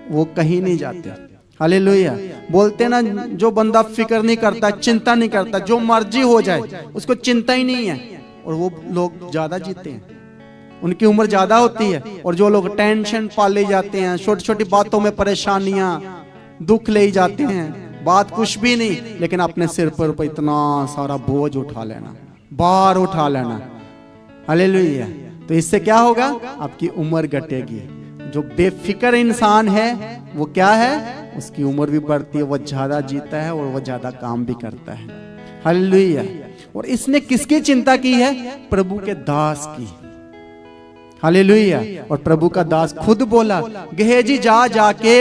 A: वो कहीं नहीं जाते। हालेलुया। बोलते ना, जो बंदा फिक्र नहीं करता, चिंता नहीं करता, जो मर्जी हो जाए, उसको चिंता ही नहीं है, और वो लोग ज्यादा जीते हैं, उनकी उम्र ज्यादा होती है। और जो लोग टेंशन पाले जाते हैं, छोटी छोटी बातों में परेशानियां, दुख ले जाते हैं, बात कुछ भी नहीं, लेकिन अपने सिर पर इतना सारा बोझ उठा लेना, भार उठा लेना। हालेलुया। तो इससे क्या होगा? आपकी उम्र घटेगी। जो बेफिक्र इंसान है वो क्या है? उसकी उम्र भी बढ़ती है, वो ज्यादा जीता है और वो ज्यादा काम भी करता है। हालेलुया। और इसने किसकी चिंता की है? प्रभु के दास की। हालेलुया। और प्रभु का दास खुद बोला, गेहजी जाके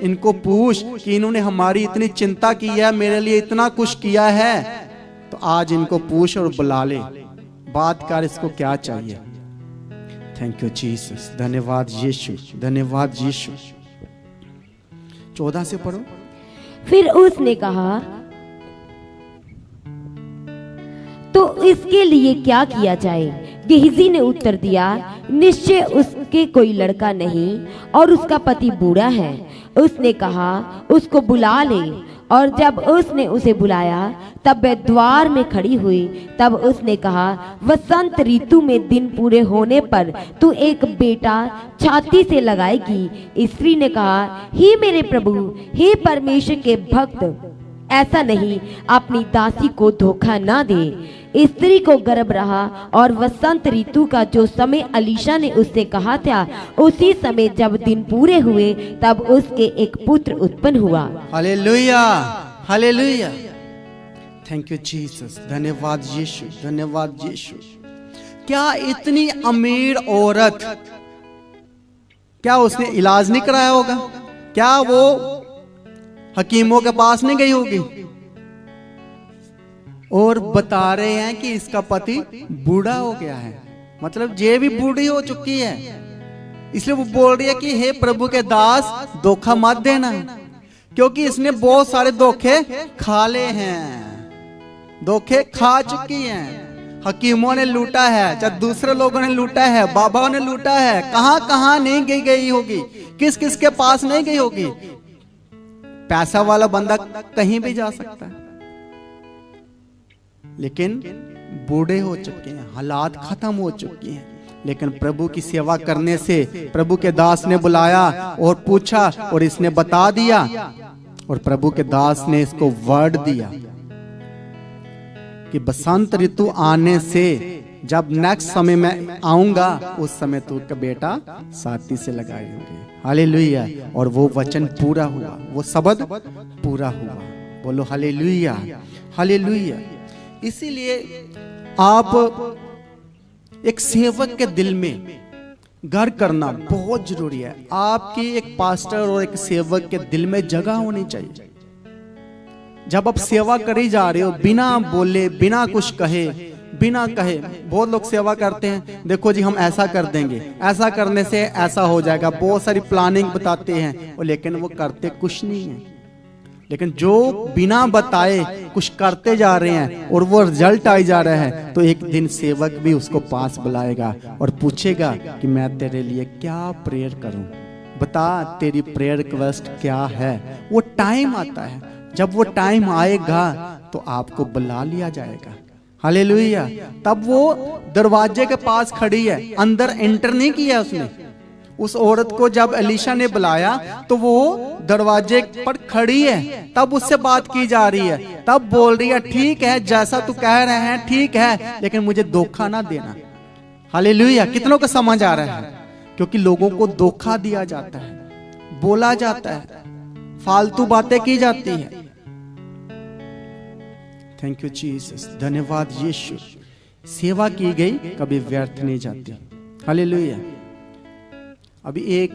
A: इनको पूछ कि इन्होंने हमारी इतनी चिंता की है, मेरे लिए इतना कुछ किया है, तो आज इनको पूछ और बुला ले, बात कर, इसको क्या चाहिए। Thank you Jesus. धन्यवाद यीशु, धन्यवाद यीशु। 14 से पढ़ो।
B: फिर उसने कहा, तो इसके लिए क्या किया जाए? गेहजी ने उत्तर दिया, निश्चय उसके कोई लड़का नहीं और उसका पति बूढ़ा है। उसने कहा, उसको बुला ले। और जब उसने उसे बुलाया तब वह द्वार में खड़ी हुई। तब उसने कहा, वसंत ऋतु में दिन पूरे होने पर तू एक बेटा छाती से लगाएगी। स्त्री ने कहा, हे मेरे प्रभु, हे परमेश्वर के भक्त, ऐसा नहीं, अपनी दासी को धोखा ना दे। स्त्री को गर्भ रहा और वसंत ऋतु का जो समय अलीशा ने उससे कहा था, उसी समय जब दिन पूरे हुए तब उसके एक पुत्र उत्पन्न हुआ।
A: Hallelujah, hallelujah. Thank you Jesus. धन्यवाद यीशु, धन्यवाद यीशु। क्या इतनी अमीर औरत, क्या उसने इलाज नहीं कराया होगा? क्या वो हकीमों के पास नहीं गई होगी? और बता रहे हैं कि इसका पति बूढ़ा हो गया है, मतलब ये भी बूढ़ी हो चुकी है। इसलिए वो बोल रही है कि हे प्रभु के दास, धोखा मत देना, क्योंकि इसने बहुत सारे धोखे खा ले हैं, धोखे खा चुकी हैं। हकीमों ने लूटा है, चाहे दूसरे लोगों ने लूटा है, बाबाओं ने लूटा है, कहां कहां नहीं गई होगी, किस किस के पास नहीं गई होगी। पैसा वाला बंदा कहीं भी जा सकता है, लेकिन बूढ़े हो चुके हैं, हालात खत्म हो चुकी हैं। लेकिन प्रभु की सेवा करने से प्रभु के दास ने बुलाया और पूछा और इसने बता दिया, और प्रभु के दास ने इसको वर्ड दिया कि बसंत ऋतु आने से, जब नेक्स्ट समय में आऊंगा, उस समय तू का बेटा साथी से लगाएंगे। हालेलुया। और वो वचन पूरा हुआ, वो शब्द पूरा हुआ। बोलो हालेलुया, हालेलुया। इसीलिए आप एक सेवक के दिल में घर करना बहुत जरूरी है। आपकी एक पास्टर और एक सेवक के दिल में जगह होनी चाहिए। जब आप सेवा करी जा रहे हो, बिना बोले, बिना कुछ कहे, बिना कहे बहुत लोग सेवा करते हैं, देखो जी हम ऐसा कर देंगे, ऐसा करने से ऐसा हो जाएगा, बहुत सारी प्लानिंग बताते हैं और लेकिन वो करते कुछ नहीं है। लेकिन जो बिना बताए कुछ करते जा रहे हैं और वो रिजल्ट आ जा रहा है, तो एक दिन सेवक भी उसको पास बुलाएगा और पूछेगा कि मैं तेरे लिए क्या प्रेयर करूं, बता तेरी प्रेयर रिक्वेस्ट क्या है। वो टाइम आता है, जब वो टाइम आएगा तो आपको बुला लिया जाएगा। हालेलुया। तब वो दरवाजे के पास खड़ी है, अंदर एंटर नहीं किया उसने। उस औरत को जब एलीशा ने बुलाया तो वो दरवाजे पर खड़ी है, तब उससे बात की जा रही है, तब बोल रही है ठीक है जैसा तू कह रहे हैं ठीक है, लेकिन मुझे धोखा ना देना। हालेलुया। कितनों को समझ आ रहा है? क्योंकि लोगों को धोखा दिया जाता है, बोला जाता है, फालतू बातें की जाती है। थैंक यू जीसस, धन्यवाद यीशु। सेवा की गई कभी व्यर्थ नहीं जाती। हालेलुया। अभी एक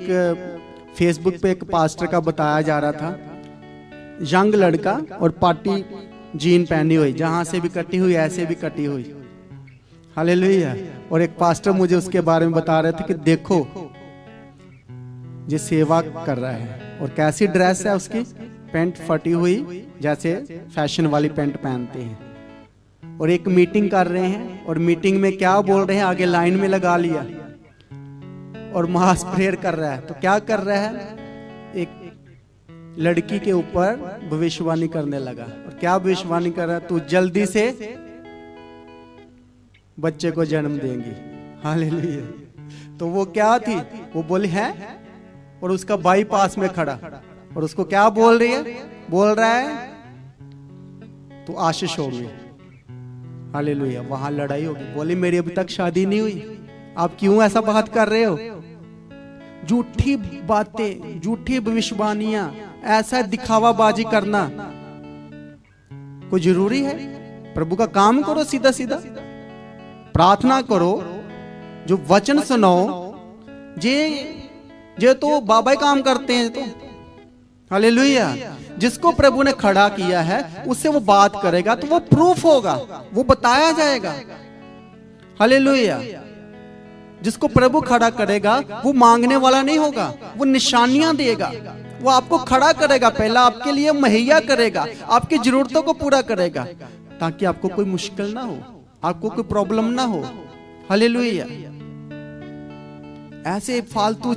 A: फेसबुक पे एक पास्टर का बताया जा रहा था, यंग लड़का और पार्टी जीन पहनी हुई, जहां से भी कटी हुई ऐसे भी कटी हुई। हालेलुया। और एक पास्टर मुझे उसके बारे में बता रहे थे कि देखो ये सेवा कर रहा है और कैसी ड्रेस है उसकी, पैंट फटी हुई जैसे फैशन वाली पैंट पहनते हैं, और एक मीटिंग कर रहे हैं और मीटिंग में क्या बोल रहे हैं, आगे लाइन में लगा लिया और मास प्रेयर कर रहा है। तो क्या कर रहा है, एक लड़की के ऊपर भविष्यवाणी करने लगा। और क्या भविष्यवाणी कर रहा है, तू जल्दी से बच्चे को जन्म देंगी। हालेलुया। तो वो क्या थी, वो बोली है, और उसका भाई पास में खड़ा और उसको क्या बोल रही है, बोल रहा है तो आशीष होगी। हालेलुया। वहां लड़ाई होगी, बोली मेरी अभी तक शादी नहीं हुई, आप क्यों ऐसा बात कर रहे हो। झूठी बातें, झूठी भविष्यवाणियां, ऐसा दिखावाबाजी करना कोई जरूरी है? प्रभु का काम करो, सीधा सीधा प्रार्थना करो, जो वचन सुनो। जे तो बाबा ही काम करते हैं तो। हालेलुया। जिसको प्रभु ने खड़ा किया है उससे वो बात करेगा तो वो प्रूफ होगा, वो बताया जाएगा। हालेलुया। जिसको प्रभु खड़ा करेगा वो मांगने वाला नहीं होगा, वो निशानियां देगा, वो आपको खड़ा करेगा, पहला आपके लिए मुहैया करेगा, आपकी जरूरतों को पूरा करेगा, ताकि आपको कोई मुश्किल ना हो, आपको कोई प्रॉब्लम ना हो। हालेलुया। ऐसे फालतू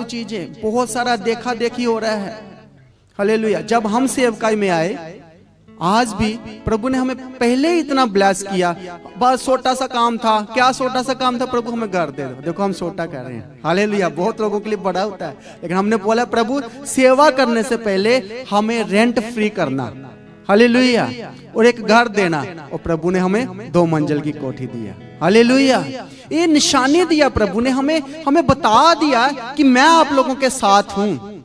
A: चीजें बहुत सारा देखा देखी हो रहा है। हालेलुया। जब हम सेवकाई में आए, आज भी प्रभु ने हमें पहले ही इतना ब्लेस किया। बस छोटा सा काम था, क्या छोटा सा काम था, प्रभु हमें घर दे दो। देखो हम छोटा कर रहे हैं। हालेलुया। बहुत लोगों के लिए बड़ा होता है, लेकिन हमने बोला प्रभु सेवा करने से पहले हमें रेंट फ्री करना। हालेलुया। और एक घर देना, और प्रभु ने हमें 2 मंजिल की कोठी दिया। हालेलुया। ये निशानी दिया प्रभु ने, हमें बता दिया कि मैं आप लोगों के साथ हूं।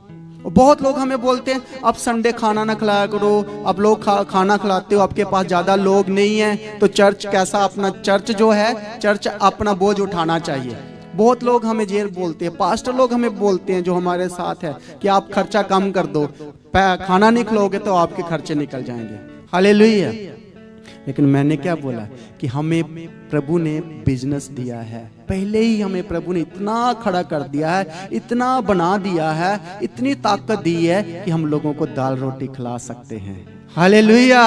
A: बहुत लोग हमें बोलते हैं अब संडे खाना ना खिलाया करो, अब लोग खाना खिलाते हो, आपके पास ज्यादा लोग नहीं है तो चर्च कैसा, अपना चर्च जो है, चर्च अपना बोझ उठाना चाहिए। बहुत लोग हमें जेल बोलते हैं, पास्टर लोग हमें बोलते हैं जो हमारे साथ है कि आप खर्चा कम कर दो, खाना नहीं खिलाओगे तो आपके खर्चे निकल जाएंगे। हालेलुया। लेकिन मैंने क्या बोला कि हमें प्रभु ने बिजनेस दिया है, पहले ही हमें प्रभु ने इतना खड़ा कर दिया है, इतना बना दिया है, इतनी ताकत दी है कि हम लोगों को दाल रोटी खिला सकते हैं। हालेलुया।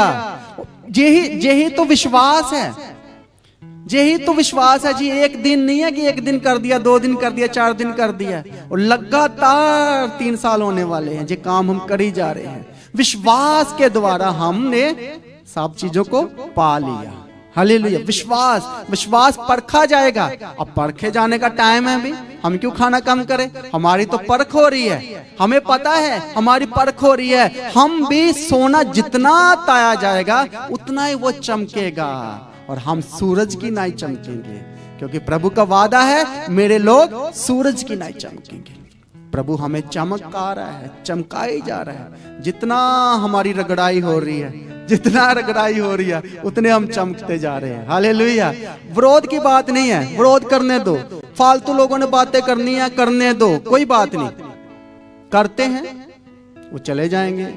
A: यही तो विश्वास है, यही तो विश्वास है जी। एक दिन नहीं है कि एक दिन कर दिया, 2 दिन कर दिया, 4 दिन कर दिया, और लगातार 3 साल होने वाले हैं जो काम हम कर ही जा रहे हैं। विश्वास के द्वारा हमने सब चीजों को पा लिया। हालेलुया। विश्वास परखा जाएगा। अब परखे जाने का टाइम है, भी हम क्यों खाना कम करें, हमारी तो परख हो रही है, हमें पता है हमारी परख हो रही है। हम भी सोना जितना ताया जाएगा उतना ही वो चमकेगा, और हम सूरज की नाई चमकेंगे, क्योंकि प्रभु का वादा है मेरे लोग सूरज की नाई चमकेंगे। प्रभु हमें चमका रहा है, चमकाई जा रहा है। जितना हमारी रगड़ाई हो रही है, जितना रगड़ाई हो रही है, उतने हम चमकते जा रहे हैं। हालेलुया। विरोध की बात नहीं है, विरोध करने दो। फालतू लोगों ने बातें करनी है, करने दो, कोई बात नहीं। करते हैं वो चले जाएंगे,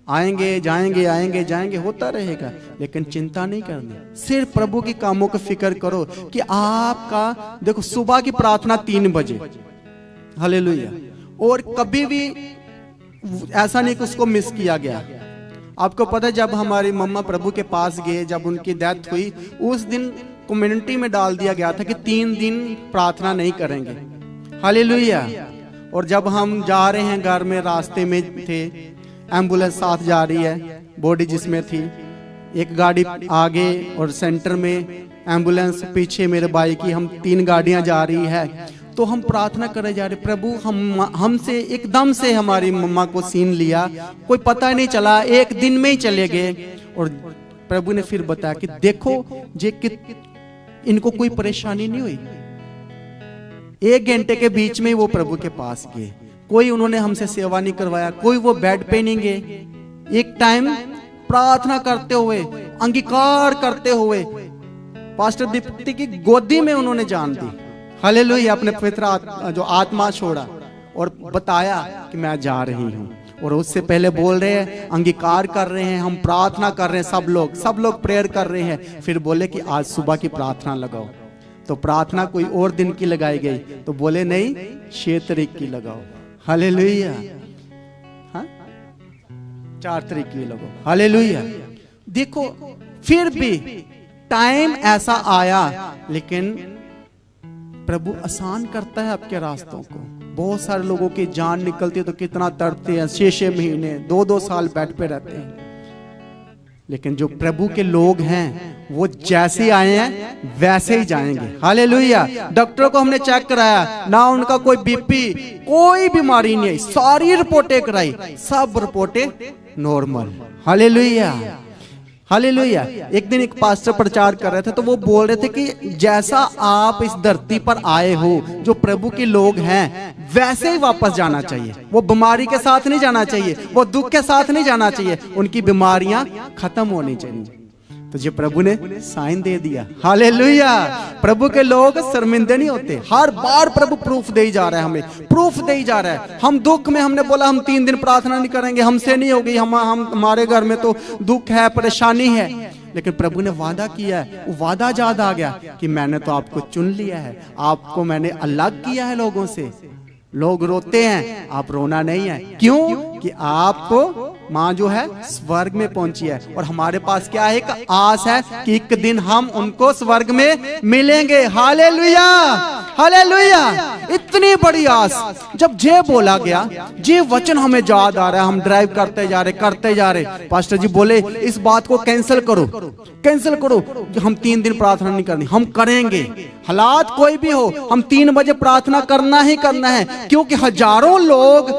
A: आएंगे जाएंगे, आएंगे जाएंगे, होता रहेगा, लेकिन चिंता नहीं करनी। सिर्फ प्रभु के कामों की फिक्र करो कि आपका, देखो सुबह की प्रार्थना 3 बजे, हालेलुया। और कभी भी ऐसा नहीं कि उसको मिस किया गया। आपको पता है जब हमारी मम्मा प्रभु के पास गए, जब उनकी डेथ हुई, उस दिन कम्युनिटी में डाल दिया गया था कि 3 दिन प्रार्थना नहीं करेंगे, हालेलुया। और जब हम जा रहे हैं घर में, रास्ते में थे, एम्बुलेंस साथ जा रही है, बॉडी जिसमें थी, एक गाड़ी आगे और सेंटर में एम्बुलेंस पीछे मेरे भाई की, हम 3 गाड़ियां जा रही है। तो हम प्रार्थना करे जा रहे, प्रभु हमसे एकदम से हमारी मम्मा को सीन लिया, कोई पता नहीं चला, 1 दिन में ही चले गए। और प्रभु ने फिर बताया कि देखो जे कि इनको कोई परेशानी नहीं हुई। 1 घंटे के बीच में वो प्रभु के पास गए, कोई उन्होंने हमसे सेवा नहीं करवाया, कोई वो बेड पे नहीं गए। एक टाइम प्रार्थना करते हुए, अंगीकार करते हुए पास्टर दीप्ति की गोदी में उन्होंने जान दी, हालेलुया। अपने पवित्र जो आत्मा छोड़ा और बताया कि मैं जा रही हूँ। और उससे पहले बोल रहे हैं, अंगीकार कर रहे हैं, हम प्रार्थना कर रहे हैं, सब लोग प्रेयर कर रहे हैं। फिर बोले कि आज सुबह की प्रार्थना लगाओ। तो प्रार्थना कोई और दिन की लगाई गई, तो बोले नहीं 6 तारीख की लगाओ, हालेलुया। हाँ 4 तारीख की लगाओ, हालेलुया। देखो फिर भी टाइम ऐसा आया, लेकिन प्रभु आसान करता है आपके रास्तों को। बहुत सारे लोगों की जान निकलती है तो कितना तड़पते हैं, 6-6 महीने 2-2 साल बेड पे रहते हैं। लेकिन जो प्रभु के लोग हैं वो जैसे आए हैं वैसे ही जाएंगे, हालेलुया। डॉक्टरों को हमने चेक कराया ना, उनका कोई बीपी, कोई बीमारी नहीं आई, सारी रिपोर्टें कराई, सब रिपोर्टें नॉर्मल, हालेलुया, हालेलुया। एक दिन एक पास्टर प्रचार कर रहे थे, तो वो बोल रहे थे कि जैसा आप इस धरती पर आए हो, जो प्रभु के लोग हैं, वैसे ही वापस जाना चाहिए। वो बीमारी के साथ नहीं जाना चाहिए, वो दुख के साथ नहीं जाना चाहिए, उनकी बीमारियां खत्म होनी चाहिए। तो जो प्रभु ने साइन दे दिया, हालेलुया। प्रभु के लोग शर्मिंदे नहीं होते। हर बार प्रभु प्रूफ दे ही जा रहा है, हमें प्रूफ दे ही जा रहा है। हम दुख में हमने बोला हम 3 दिन प्रार्थना नहीं करेंगे, हमसे नहीं होगी, हमारे घर में तो दुख है, परेशानी है। लेकिन प्रभु ने वादा किया है, वो वादा याद आ गया कि मैंने तो आपको चुन लिया है, आपको मैंने अलग किया है लोगों से। लोग रोते हैं, आप रोना नहीं है। क्यों? कि आपको माँ जो है स्वर्ग में पहुंची है, और हमारे पास क्या है? एक आस है कि एक दिन हम उनको स्वर्ग में मिलेंगे, हालेलुया, हालेलुया। इतनी बड़ी आस। जब जे बोला गया, जे वचन हमें याद आ रहा है, हम ड्राइव करते जा रहे, पास्टर जी बोले इस बात को कैंसिल करो, कैंसिल करो, हम 3 दिन प्रार्थना नहीं करनी, हम करेंगे, हालात कोई भी हो, हम 3 बजे प्रार्थना करना ही करना है। क्योंकि हजारों लोग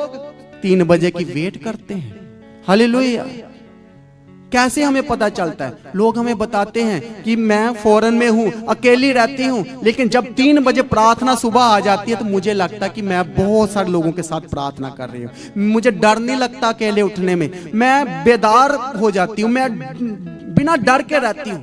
A: 3 बजे की वेट करते हैं, हालेलुया। कैसे हमें पता चलता है? लोग हमें बताते हैं कि मैं फॉरेन में हूं, अकेली रहती हूं, लेकिन जब 3 बजे प्रार्थना सुबह आ जाती है तो मुझे लगता है कि मैं बहुत सारे लोगों के साथ प्रार्थना कर रही हूं। मुझे डर नहीं लगता अकेले उठने में, मैं बेदार हो जाती हूं, मैं बिना डर के रहती हूं,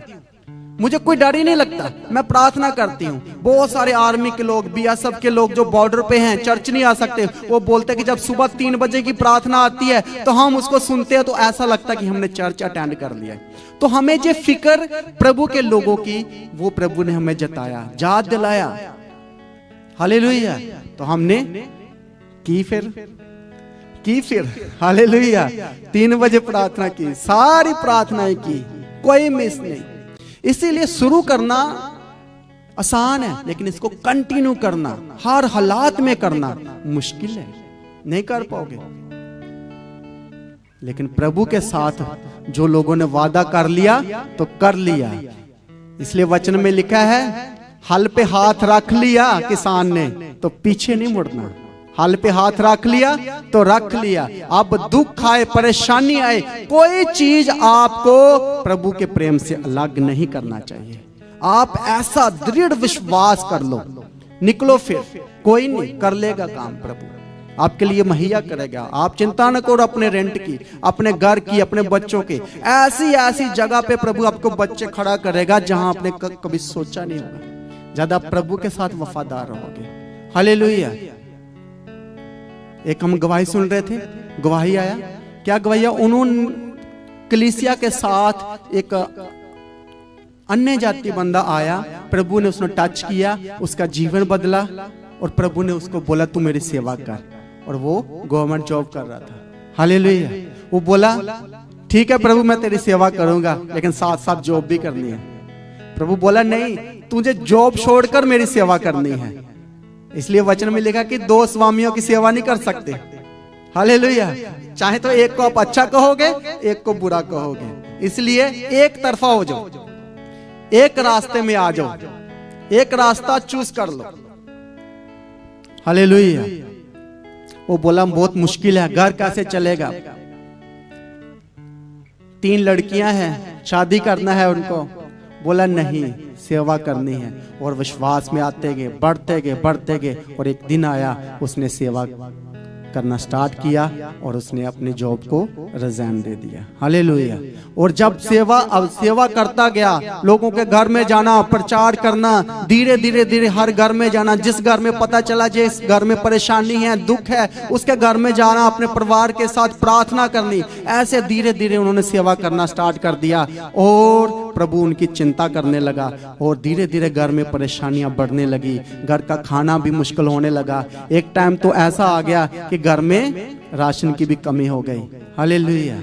A: मुझे कोई डर ही नहीं लगता, मैं प्रार्थना करती हूँ। बहुत सारे आर्मी के लोग, बीएसएफ के लोग जो बॉर्डर पे हैं, चर्च नहीं आ सकते, वो बोलते हैं कि जब सुबह 3 बजे की प्रार्थना आती है तो हम उसको सुनते हैं तो ऐसा लगता है कि हमने चर्च अटेंड कर लिया। तो हमें जो फिक्र प्रभु के लोगों की, वो प्रभु ने हमें जताया, याद दिलाया, हालेलुया। तो हमने की फिर हालेलुया 3 बजे प्रार्थना की, सारी प्रार्थनाएं की, कोई मिस नहीं। इसीलिए शुरू करना आसान है, लेकिन इसको कंटिन्यू करना, हर हालात में करना मुश्किल है, नहीं कर पाओगे। लेकिन प्रभु के साथ जो लोगों ने वादा कर लिया तो कर लिया। इसलिए वचन में लिखा है, हल पे हाथ रख लिया किसान ने तो पीछे नहीं मुड़ना, हल पे हाथ रख लिया तो रख लिया। अब दुख आए, परेशानी आए, कोई चीज आपको प्रभु के प्रेम से अलग नहीं करना चाहिए। आप ऐसा दृढ़ विश्वास कर लो, निकलो, फिर कोई नहीं कर लेगा काम, प्रभु आपके लिए मुहैया करेगा। आप चिंता न करो अपने रेंट की, अपने घर की, अपने बच्चों की। ऐसी जगह पे प्रभु आपको बच्चे खड़ा करेगा जहां आपने कभी सोचा नहीं होगा। ज्यादा प्रभु के साथ वफादार रहोगे, हालेलुया। एक हम गवाही सुन रहे थे, गवाही आया क्या गवैया, उन्होंने कलीसिया के साथ एक अन्य जाति बंदा आया, प्रभु ने उसने टच किया, उसका जीवन बदला और प्रभु ने उसको बोला तू मेरी सेवा कर। और वो गवर्नमेंट जॉब कर रहा था। हालेलुया। वो बोला ठीक है प्रभु मैं तेरी सेवा करूंगा, लेकिन साथ साथ जॉब भी करनी है। प्रभु बोला नहीं, तुझे जॉब छोड़कर मेरी सेवा करनी है। इसलिए वचन में लिखा कि दो स्वामियों की सेवा नहीं कर सकते। हालेलुया। चाहे तो एक को आप अच्छा कहोगे, एक को बुरा कहोगे। इसलिए एक तरफा हो जाओ, एक रास्ते में आ जाओ, एक रास्ता चूज कर लो। हालेलुया। वो बोला बहुत मुश्किल है, घर कैसे चलेगा? 3 लड़कियां हैं, शादी करना है उनको। बोला नहीं, सेवा करनी है। और विश्वास में आते गए, बढ़ते गए और एक दिन आया, उसने सेवा करना स्टार्ट किया और उसने अपने जॉब को रिजाइन दे दिया। हालेलुया। और जब सेवा करता गया, लोगों के घर में जाना, प्रचार करना, धीरे धीरे हर घर में जाना। जिस घर में पता चला जिस घर में परेशानी है, दुख है, उसके घर में जाना, अपने परिवार के साथ प्रार्थना करनी। ऐसे धीरे धीरे उन्होंने सेवा करना स्टार्ट कर दिया और प्रभु उनकी चिंता करने लगा। और धीरे धीरे घर में परेशानियां बढ़ने लगी, घर का खाना भी मुश्किल होने लगा। एक टाइम तो ऐसा आ गया कि घर में राशन की भी कमी हो गई। हालेलुया।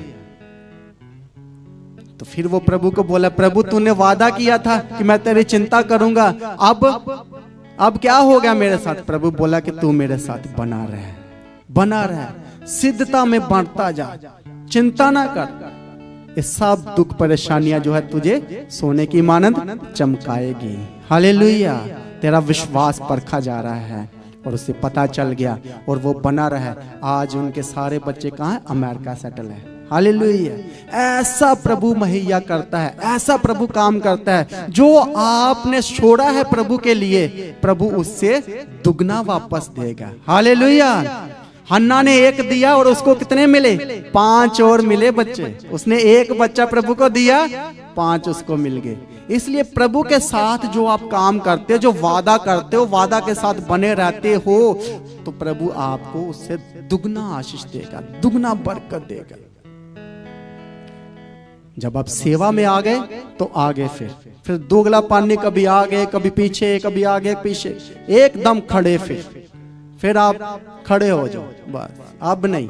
A: तो फिर वो प्रभु को बोला, प्रभु तूने वादा किया था कि मैं तेरी चिंता करूंगा, अब क्या हो गया मेरे साथ? प्रभु बोला कि तू मेरे साथ बना रहे, सिद्धता में बढ़ता जा, चिंता ना कर। ये सब दुख परेशानियां जो है तुझे सोने की मानंद चमकाएगी। हालेलुया। तेरा विश्वास परखा जा रहा है और उसे पता चल गया और वो बना रहा। आज उनके सारे बच्चे कहाँ हैं? अमेरिका सेटल है। हालेलुया। ऐसा प्रभु मुहैया करता है, ऐसा प्रभु काम करता है। जो आपने छोड़ा है प्रभु के लिए, प्रभु उससे दुगना वापस देगा। हालेलुया। हन्ना ने 1 दिया और उसको कितने मिले? 5 और मिले बच्चे। उसने 1 बच्चा प्रभु को दिया, 5 उसको मिल गए। इसलिए प्रभु के साथ जो आप काम करते हो, जो वादा करते हो, वादा के साथ बने रहते हो, तो प्रभु आपको उससे दुगना आशीष देगा, दुगना बरकत देगा। जब आप सेवा में आ गए तो आगे फिर दोगला पानी, कभी आगे कभी पीछे, कभी आगे पीछे, एकदम खड़े। फिर आप खड़े हो जाओ बस। अब नहीं,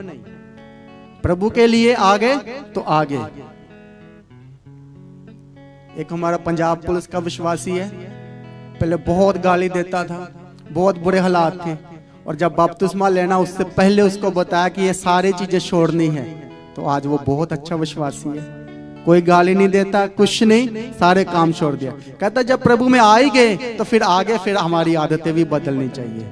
A: प्रभु के लिए आगे तो आगे। एक हमारा पंजाब पुलिस का विश्वासी है, पहले बहुत गाली देता था, बहुत बुरे हालात थे। और जब बपतिस्मा लेना उससे पहले उसको बताया कि ये सारी चीजें छोड़नी है, तो आज वो बहुत अच्छा विश्वासी है। कोई गाली नहीं देता, कुछ नहीं, सारे काम छोड़ दिया। कहता जब प्रभु में आ ही गए तो फिर आगे हमारी आदतें भी बदलनी चाहिए।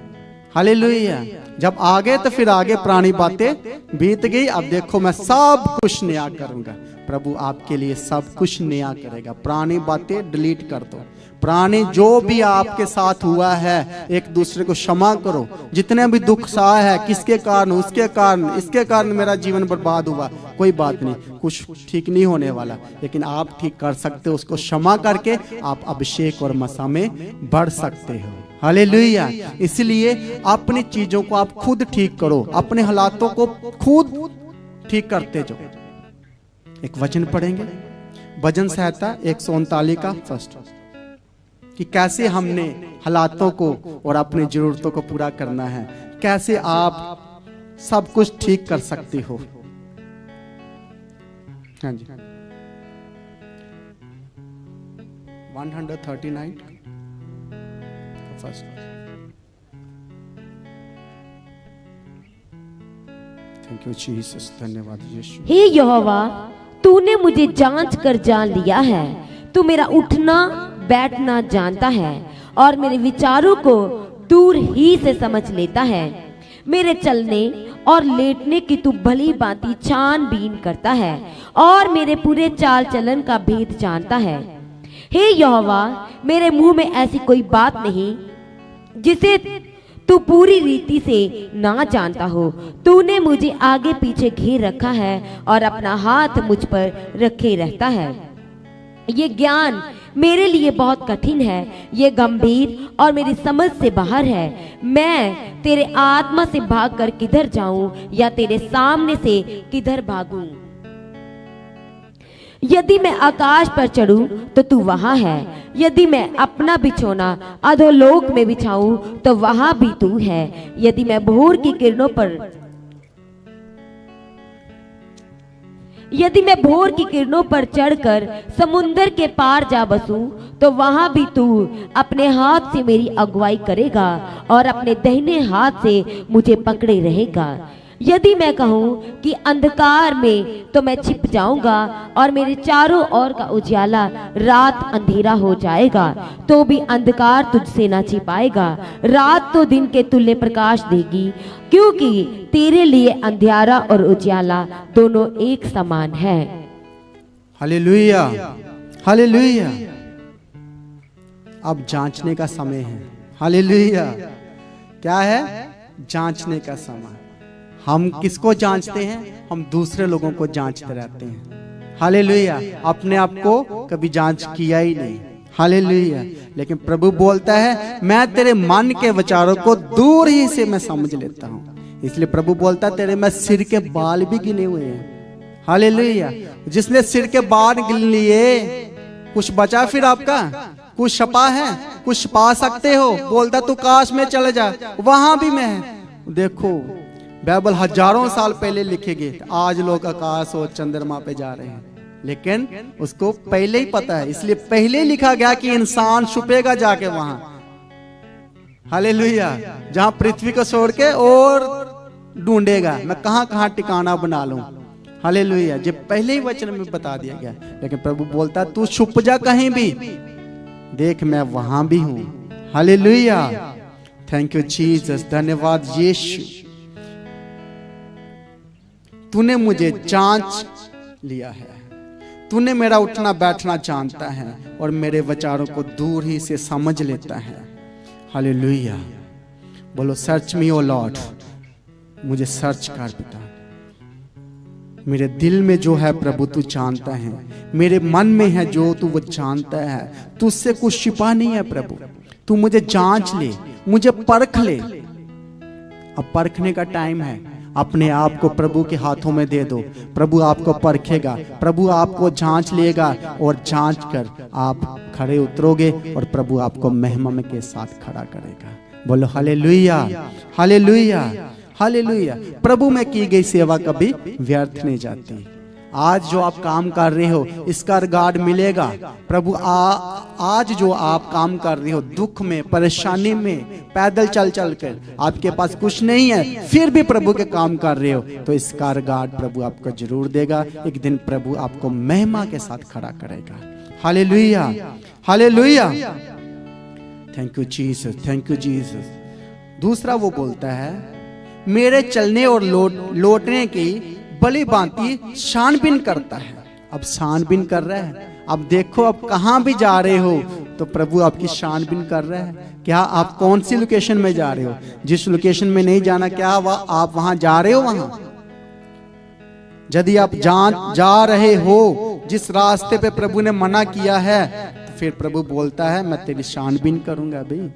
A: हालेलुया। जब आगे तो फिर आगे पुरानी बातें बीत गई, अब देखो मैं सब कुछ नया करूंगा। प्रभु आपके लिए सब कुछ नया करेगा। पुरानी बातें डिलीट कर दो, पुरानी जो भी आपके साथ हुआ है एक दूसरे को क्षमा करो। जितने भी दुख सहा है, किसके कारण, उसके कारण, इसके कारण मेरा जीवन बर्बाद हुआ, कोई बात नहीं, कुछ ठीक नहीं होने वाला, लेकिन आप ठीक कर सकते हो। उसको क्षमा करके आप अभिषेक और मसा में बढ़ सकते हो। हालेलुया। इसलिए अपनी चीजों को आप खुद ठीक करो, अपने हालातों को खुद ठीक करते जाओ। एक वचन पढ़ेंगे, भजन संहिता 139 का फर्स्ट, कि कैसे हमने हालातों को और अपनी जरूरतों को पूरा करना है, कैसे आप सब कुछ ठीक कर सकते हो। हाँ जी, 139 फर्स्ट। थैंक यू जीसस, धन्यवाद यीशु।
B: हे यहोवा, तूने मुझे जांच कर जान लिया है। तू मेरा उठना बैठना जानता है और मेरे विचारों को दूर ही से समझ लेता है। मेरे चलने और लेटने की तू भली भांति छानबीन करता है और मेरे पूरे चाल चलन का भेद जानता है। हे यहोवा, मेरे मुंह में ऐसी कोई बात नहीं जिसे तू पूरी रीति से ना जानता हो। तूने मुझे आगे पीछे घेर रखा है और अपना हाथ मुझ पर रखे रहता है। ये ज्ञान मेरे लिए बहुत कठिन है, ये गंभीर और मेरी समझ से बाहर है। मैं तेरे आत्मा से भागकर किधर जाऊं या तेरे सामने से किधर भागूं? यदि मैं आकाश पर चढ़ूं तो तू वहां है, यदि मैं अपना बिछौना अधोलोक में बिछाऊं तो वहां भी तू है। यदि मैं भोर की किरणों पर चढ़कर समुंदर के पार जा बसूं तो वहां भी तू अपने हाथ से मेरी अगुवाई करेगा और अपने दाहिने हाथ से मुझे पकड़े रहेगा। यदि मैं कहूं कि अंधकार में तो मैं छिप जाऊंगा और मेरे चारों ओर का उजाला रात अंधेरा हो जाएगा, तो भी अंधकार तुझसे ना छिपाएगा। रात तो दिन के तुल्य प्रकाश देगी, क्योंकि तेरे लिए अंधियारा और उजाला दोनों एक समान है।
A: Hallelujah, hallelujah. अब जांचने का समय है। हालेलुया। क्या है? जांचने का समय। हम किसको जांचते हैं? हम दूसरे लोगों को जांचते रहते हैं। हालेलुया। अपने आप को कभी जांच किया ही नहीं। हालेलुया। लेकिन प्रभु बोलता है मैं तेरे मन के विचारों को दूर ही से मैं समझ लेता हूं। इसलिए प्रभु बोलता है तेरे मैं सिर के बाल भी गिने हुए हैं। हालेलुया। जिसने सिर के बाल गिन लिए, कुछ बचा फिर आपका? कुछ छपा है? कुछ पा सकते हो? बोलता तू काश में चले जा, वहां भी मैं है। देखो बाइबल हजारों साल पहले लिखे गए, आज लोग आकाश और चंद्रमा पे जा रहे हैं, लेकिन उसको पहले ही पता है। इसलिए पहले लिखा गया कि इंसान छुपेगा जाके वहां। हालेलुया। जहां पृथ्वी को छोड़ के और ढूंढेगा मैं कहां कहां ठिकाना बना लूं। हालेलुया। जो पहले ही वचन में बता दिया गया। लेकिन प्रभु बोलता तू छुप जा कहीं भी, देख मैं वहां भी हूं। हालेलुया। Thank you Jesus. धन्यवाद यीशु। तूने मुझे जांच लिया है, तूने मेरा उठना बैठना जानता है और मेरे विचारों को दूर ही से समझ लेता है। हालेलुया। बोलो सर्च मी ओ लॉर्ड। मुझे सर्च कर पिता। मेरे दिल में जो है प्रभु तू जानता है, मेरे मन में है जो तू वो जानता है। तुझसे कुछ छिपा नहीं है प्रभु। तू मुझे जांच ले, मुझे परख ले। अब परखने का टाइम है। अपने आप को प्रभु के हाथों में दे दो। प्रभु आपको परखेगा, प्रभु आपको जांच लेगा और जांच कर आप खड़े उतरोगे और प्रभु आपको महिमा के साथ खड़ा करेगा। बोलो हालेलुया, हालेलुया, हालेलुया। प्रभु में की गई सेवा कभी व्यर्थ नहीं जाती। आज जो आप काम कर रहे हो इसका रिगार्ड मिलेगा। प्रभु आज जो आप काम कर रहे हो, दुख में, परेशानी में, पैदल चल चल कर, आपके पास कुछ नहीं है फिर भी प्रभु के काम कर रहे हो, तो इसका रिगार्ड प्रभु आपको जरूर देगा। एक दिन प्रभु आपको महिमा के साथ खड़ा करेगा। Hallelujah, hallelujah. Thank you Jesus, thank you Jesus. दूसरा वो बोलता है मेरे चलने और लौटने की भली भांति छानबीन करता है। अब छानबीन कर रहा है। अब देखो अब कहां भी जा रहे हो तो प्रभु आपकी छानबीन कर रहा है। क्या आप कौन सी लोकेशन में जा रहे हो? जिस लोकेशन में नहीं जाना, क्या आप वहां जा रहे हो? वहां यदि आप जा रहे हो जिस रास्ते पे प्रभु ने मना किया है, तो फिर प्रभु बोलता है मैं तेरी छानबीन करूंगा भाई।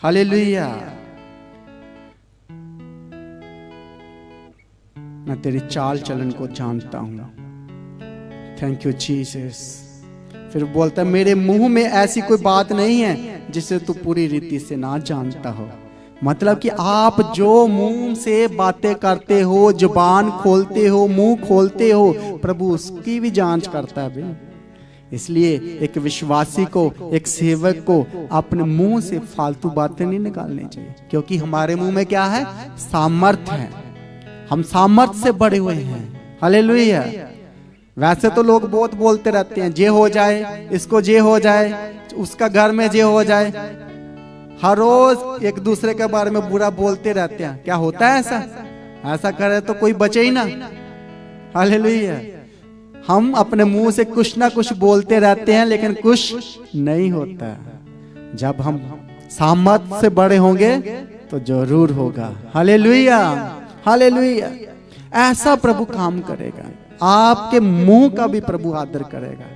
A: हालेलुया। मैं तेरी चाल चलन को जानता हूं। Thank you Jesus. फिर बोलता है मेरे मुंह में ऐसी कोई बात नहीं है जिसे तू पूरी रीति से ना जानता हो। मतलब कि आप जो मुंह से बातें करते हो, जुबान खोलते हो, मुंह खोलते हो, प्रभु उसकी भी जांच करता है भाई। इसलिए एक विश्वासी को, एक सेवक को अपने मुंह से फालतू बातें नहीं निकालनी चाहिए, क्योंकि हमारे मुंह में क्या है? सामर्थ्य है। हम सामर्थ्य से बड़े हुए हैं। हालेलुया। वैसे तो लोग बहुत बोलते रहते हैं, जे हो जाए, इसको जे हो जाए, उसका घर में जे हो जाए। हर रोज एक दूसरे के बारे में बुरा बोलते रहते हैं। क्या होता है ऐसा? ऐसा करे तो कोई बचे ही ना। हालेलुया। हम अपने मुंह से कुछ ना कुछ बोलते रहते हैं, लेकिन कुछ नहीं होता। जब हम सामर्थ्य से बड़े होंगे तो जरूर होगा। Hallelujah, hallelujah. ऐसा प्रभु काम करेगा। आपके मुंह का भी प्रभु आदर करेगा।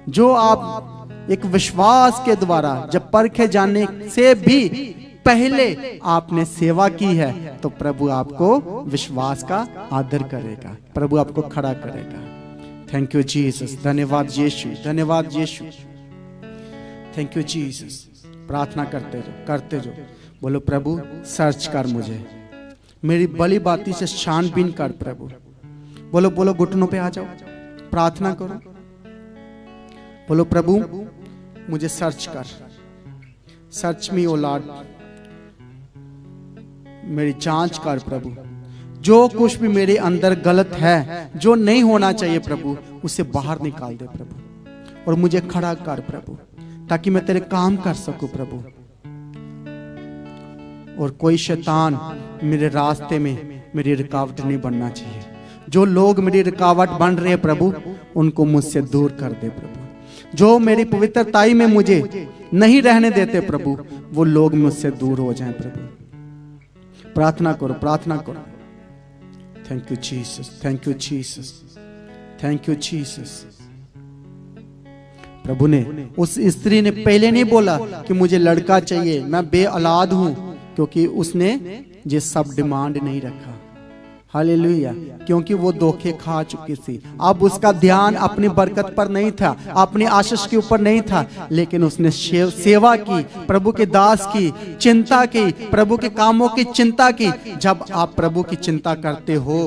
A: जो आप एक विश्वास के द्वारा जब परखे जाने से भी पहले आपने सेवा की है, तो प्रभु आपको विश्वास का आदर करेगा, प्रभु आपको खड़ा करेगा। थैंक यू जीसस, धन्यवाद यीशु, धन्यवाद यीशु, थैंक यू जीसस। प्रार्थना करते रहो। बोलो प्रभु सर्च कर मुझे, मेरी भली बाती से छानबीन कर प्रभु। बोलो बोलो, घुटनों पे आ जाओ, प्रार्थना करो। बोलो प्रभु मुझे सर्च कर, सर्च मी ओ लॉर्ड, मेरी जांच कर प्रभु। जो कुछ भी मेरे अंदर गलत है, जो नहीं होना चाहिए प्रभु, उसे बाहर निकाल दे प्रभु, और मुझे खड़ा कर प्रभु, ताकि मैं तेरे काम कर सकूं प्रभु। और कोई शैतान मेरे रास्ते में मेरी रुकावट नहीं बनना चाहिए। जो लोग मेरी रुकावट बन रहे हैं प्रभु, उनको मुझसे दूर कर दे प्रभु। जो मेरी पवित्रताई में मुझे नहीं रहने देते प्रभु, वो लोग मुझसे दूर हो जाएं प्रभु। प्रार्थना करो, प्रार्थना करो। Thank you Jesus, thank you Jesus, thank you Jesus. प्रभु ने, उस स्त्री ने पहले नहीं बोला कि मुझे लड़का चाहिए, मैं बे औलाद हूं, क्योंकि उसने ये सब डिमांड नहीं रखा। हालेलुया, क्योंकि वो धोखे खा चुकी थी। अब उसका ध्यान अपनी बरकत पर नहीं था, अपनी आशीष के ऊपर नहीं था, लेकिन उसने सेवा की, प्रभु के दास की चिंता की, प्रभु के कामों की चिंता की। जब आप प्रभु की चिंता करते हो,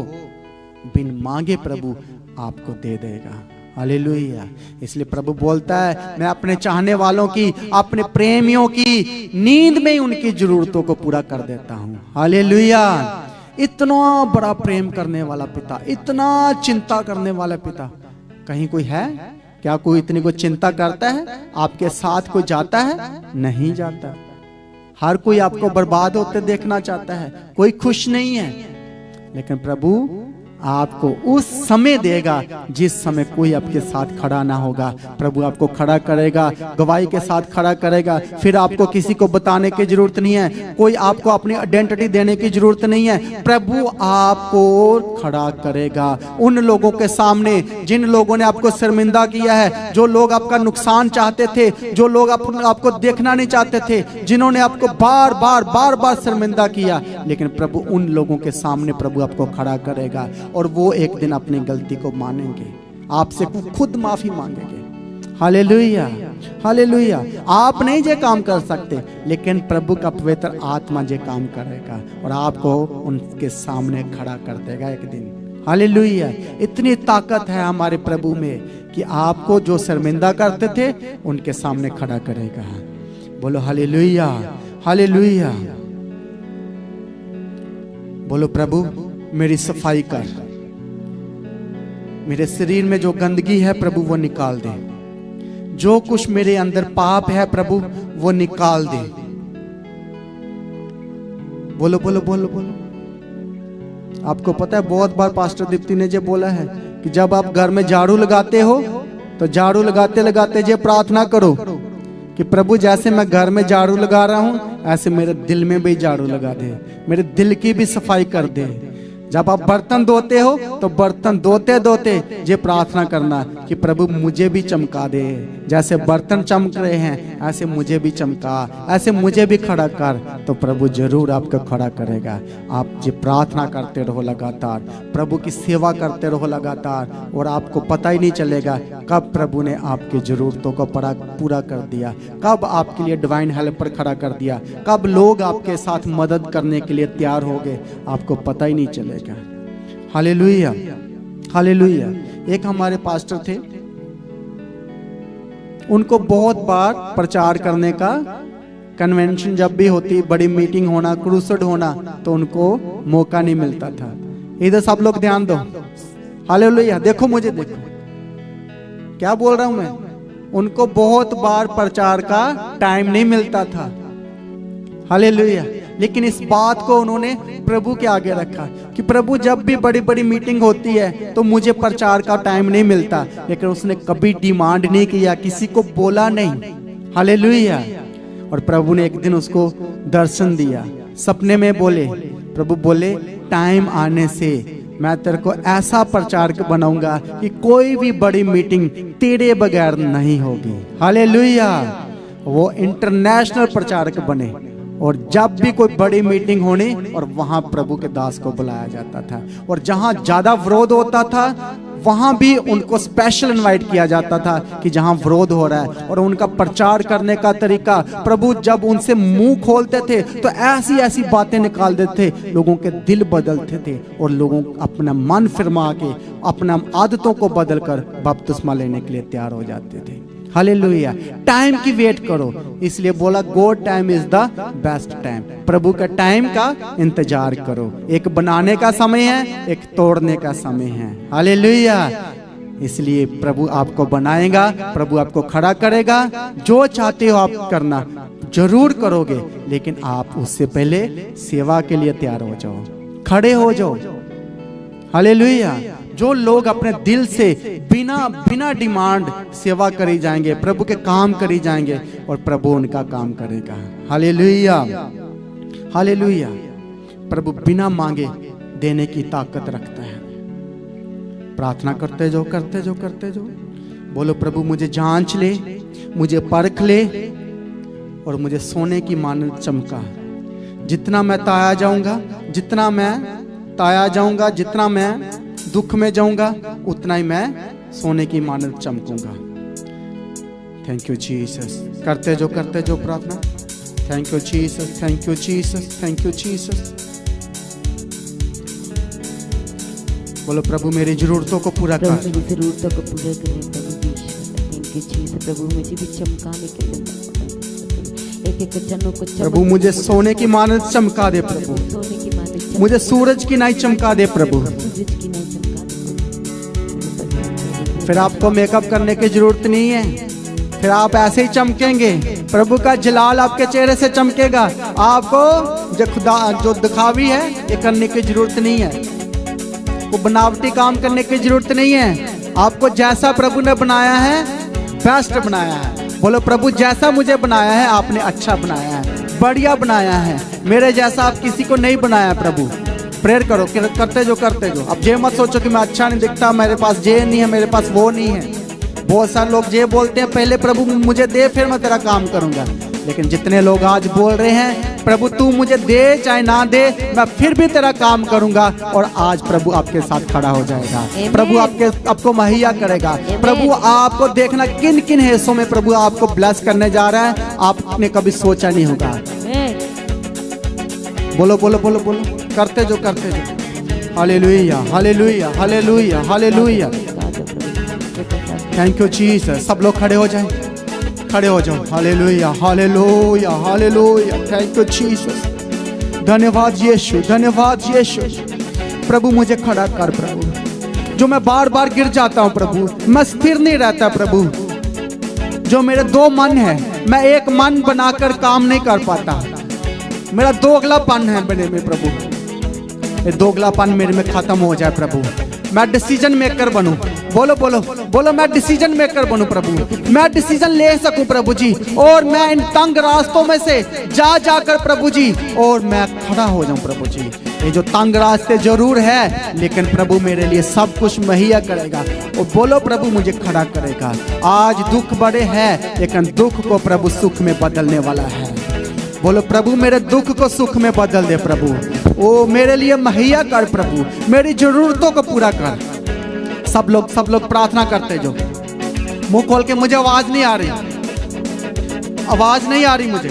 A: बिन मांगे प्रभु आपको दे देगा। हालेलुया। इसलिए प्रभु बोलता है, मैं अपने चाहने वालों की, अपने प्रेमियों की नींद में ही उनकी जरूरतों को पूरा कर देता हूं। हालेलुया। इतना बड़ा प्रेम करने वाला पिता, इतना चिंता करने वाला पिता, कहीं कोई है क्या? कोई इतनी कोई चिंता करता है? आपके साथ कोई जाता है? नहीं जाता। हर कोई आपको बर्बाद होते देखना चाहता है, कोई खुश नहीं है। लेकिन प्रभु आपको उस समय देगा जिस समय कोई आपके साथ खड़ा ना होगा। प्रभु आपको खड़ा करेगा, गवाही के साथ खड़ा करेगा। फिर आपको किसी को बताने की जरूरत नहीं है, कोई आपको अपनी आइडेंटिटी देने की जरूरत नहीं है। प्रभु आपको खड़ा करेगा उन लोगों के सामने जिन लोगों ने आपको शर्मिंदा किया है, जो लोग आपका नुकसान चाहते थे, जो लोग आपको देखना नहीं चाहते थे, जिन्होंने आपको बार बार शर्मिंदा किया। लेकिन प्रभु उन लोगों के सामने प्रभु आपको खड़ा करेगा, और वो एक दिन अपनी गलती को मानेंगे, आपसे खुद माफी मांगेंगे। Hallelujah, hallelujah. आप नहीं जे काम कर सकते, लेकिन प्रभु का पवित्र आत्मा जे काम करेगा, और आपको उनके सामने खड़ा कर देगा एक दिन। हालेलुया। इतनी ताकत है हमारे प्रभु में कि आपको जो शर्मिंदा करते थे, उनके सामने खड़ा करेगा। बोलो हालेलुया, हालेलुया। बोलो प्रभु मेरी सफाई कर, मेरे शरीर में जो गंदगी है प्रभु वो निकाल दे, जो कुछ मेरे अंदर पाप है प्रभु वो निकाल दे। बोलो बोलो बोलो बोलो। आपको पता है बहुत बार पास्टर दीप्ति ने जो बोला है कि जब आप घर में झाड़ू लगाते हो, तो झाड़ू लगाते लगाते जो प्रार्थना करो कि प्रभु जैसे मैं घर में झाड़ू लगा रहा हूं, ऐसे मेरे दिल में भी झाड़ू लगा दे, मेरे दिल की भी सफाई कर दे। जब आप बर्तन धोते हो, तो बर्तन धोते धोते ये प्रार्थना करना कि प्रभु मुझे भी चमका दे, जैसे बर्तन चमक रहे हैं ऐसे मुझे भी चमका, ऐसे मुझे भी खड़ा कर। तो प्रभु जरूर आपको खड़ा करेगा। आप ये प्रार्थना करते रहो लगातार, प्रभु की सेवा करते रहो लगातार, और आपको पता ही नहीं चलेगा कब प्रभु ने आपकी जरूरतों को पूरा कर दिया, कब आपके लिए डिवाइन हेल्पर खड़ा कर दिया, कब लोग आपके साथ मदद करने के लिए तैयार हो गए, आपको पता ही नहीं चलेगा। Hallelujah, hallelujah. एक हमारे पास्टर थे, उनको बहुत बार प्रचार करने का कन्वेंशन जब भी होती, बड़ी मीटिंग होना, क्रूसेड होना, तो उनको मौका नहीं मिलता था। इधर सब लोग ध्यान दो। हालेलुया। देखो मुझे, देखो क्या बोल रहा हूं मैं। उनको बहुत बार प्रचार का टाइम नहीं मिलता था। हालेलुया। लेकिन इस बात को उन्होंने प्रभु के आगे रखा कि प्रभु जब भी बड़ी बड़ी मीटिंग होती है तो मुझे प्रचार का टाइम नहीं मिलता। लेकिन उसने कभी डिमांड नहीं किया, किसी को बोला नहीं। हालेलुया। और प्रभु ने एक दिन उसको दर्शन दिया, सपने में बोले, प्रभु बोले टाइम आने से मैं तेरे को ऐसा प्रचारक बनाऊंगा कि कोई भी बड़ी मीटिंग तेरे बगैर नहीं होगी। हालेलुया। वो इंटरनेशनल प्रचारक बने और जब भी कोई बड़ी मीटिंग होनी और वहां प्रभु के दास को बुलाया जाता था, और जहां ज्यादा विरोध होता था वहां भी उनको स्पेशल इनवाइट किया जाता था कि जहां विरोध हो रहा है। और उनका प्रचार करने का तरीका, प्रभु जब उनसे मुंह खोलते थे तो ऐसी ऐसी बातें निकाल देते थे, लोगों के दिल बदलते थे और लोगों अपना मन फिरमा के अपना आदतों को बदलकर बपतिस्मा लेने के लिए तैयार हो जाते थे। हालेलुया। टाइम की वेट करो, इसलिए बोला God time is the best time. प्रभु का टाइम का इंतजार करो। एक बनाने का समय है, एक तोड़ने का समय है। हालेलुया। इसलिए प्रभु आपको बनाएगा, प्रभु आपको खड़ा करेगा। जो चाहते हो आप करना जरूर करोगे, लेकिन आप उससे पहले सेवा के लिए तैयार हो जाओ, खड़े हो जाओ। हालेलुया। जो लोग अपने दिल से बिना डिमांड सेवा करी जाएंगे, प्रभु के काम करी जाएंगे और प्रभु उनका काम करेगा। हालेलुया। हालेलुया। प्रभु बिना मांगे देने की ताकत रखता है। प्रार्थना करते जो करते जो करते जो बोलो, प्रभु मुझे जांच ले, मुझे परख ले और मुझे सोने की मानद चमका। जितना मैं ताया जाऊंगा, जितना मैं ताया जाऊंगा, जितना मैं दुख में जाऊंगा, उतना ही मैं सोने की मानद चमकूंगा। Thank you Jesus. करते जो प्रार्थना। Thank you Jesus, thank you Jesus, thank you Jesus. बोलो, प्रभु मेरी जरूरतों को पूरा कर,
B: मेरी जरूरतों को पूरा करें प्रभु यीशु। Thank you Jesus. प्रभु मुझे भी चमकाने के लिए एक जन्नों को
A: प्रभु मुझे सोने की मानद चमका दे प्रभु,
B: सोने की मानद
A: मुझे सूरज की नाई चमका दे प्रभु। फिर आपको मेकअप करने की जरूरत नहीं है, फिर आप ऐसे ही चमकेंगे। प्रभु का जलाल आपके चेहरे से चमकेगा। आपको जो दिखावी है ये करने की जरूरत नहीं है, वो बनावटी काम करने की जरूरत नहीं है। आपको जैसा प्रभु ने बनाया है बेस्ट बनाया है। बोलो, प्रभु जैसा मुझे बनाया है आपने अच्छा बनाया है, बढ़िया बनाया है। मेरे जैसा आप किसी को नहीं बनाया। प्रभु प्रेयर करो, करते जो अब ये मत सोचो कि मैं अच्छा नहीं दिखता, मेरे पास ये नहीं है, मेरे पास वो नहीं है। बहुत सारे लोग ये बोलते हैं, पहले प्रभु मुझे दे फिर मैं तेरा काम करूंगा। लेकिन जितने लोग आज बोल रहे हैं, प्रभु तू मुझे दे चाहे ना दे, मैं फिर भी तेरा काम करूंगा, और आज प्रभु आपके साथ खड़ा हो जाएगा। प्रभु आपको मुहैया करेगा। प्रभु आपको देखना किन किन हिस्सों में प्रभु आपको ब्लेस करने जा रहा है, आपने कभी सोचा नहीं होगा। बोलो बोलो बोलो बोलो, करते जो hallelujah, hallelujah, hallelujah, hallelujah. Thank you Jesus. सब लोग खड़े हो जाएं, खड़े हो जाओ। Hallelujah, hallelujah, hallelujah. Thank you Jesus. धन्यवाद यीशु, धन्यवाद यीशु। प्रभु मुझे खड़ा कर प्रभु। जो मैं बार बार गिर जाता हूं प्रभु, मैं स्थिर नहीं रहता प्रभु। जो मेरे दो मन है, मैं एक मन बनाकर काम नहीं कर पाता। मेरा दोगलापन है मेरे में प्रभु, ये दोगलापन मेरे में खत्म हो जाए प्रभु। मैं डिसीजन मेकर बनूं। बोलो बोलो बोलो, मैं डिसीजन मेकर बनूं प्रभु। मैं डिसीजन ले सकूं प्रभु जी, और मैं इन तंग रास्तों में से जाकर प्रभु जी, और मैं खड़ा हो जाऊं प्रभु जी। ये जो तंग रास्ते जरूर है, लेकिन प्रभु मेरे लिए सब कुछ मुहैया करेगा। और बोलो, प्रभु मुझे खड़ा करेगा। आज दुख बड़े हैं, लेकिन दुख को प्रभु सुख में बदलने वाला है। बोलो, प्रभु मेरे दुख को सुख में बदल दे प्रभु। ओ मेरे लिए मुहैया कर प्रभु, मेरी जरूरतों को पूरा कर। सब लोग प्रार्थना करते जो। मुंह खोल के, मुझे आवाज नहीं आ रही, आवाज नहीं आ रही मुझे।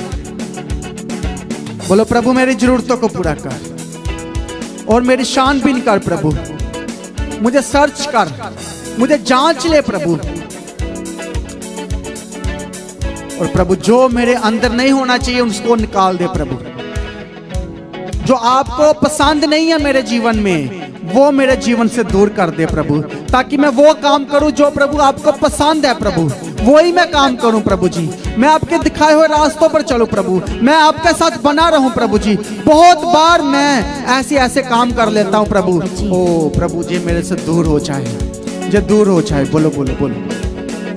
A: बोलो, प्रभु मेरी जरूरतों को पूरा कर और मेरी छानबीन कर प्रभु। मुझे सर्च कर, मुझे जांच ले प्रभु। और प्रभु जो मेरे अंदर नहीं होना चाहिए उसको निकाल दे प्रभु। जो आपको पसंद नहीं है मेरे जीवन में, वो मेरे जीवन से दूर कर दे प्रभु, ताकि मैं वो काम करूं जो प्रभु आपको पसंद है प्रभु। वही मैं काम करूं प्रभु जी। मैं आपके दिखाए हुए रास्तों पर चलूं प्रभु। मैं आपके साथ बना रहूं प्रभु जी। बहुत बार मैं ऐसे काम कर लेता हूं प्रभु। ओ प्रभु जी, मेरे से दूर हो जाए, जो दूर हो जाए। बोलो बोलो बोलो।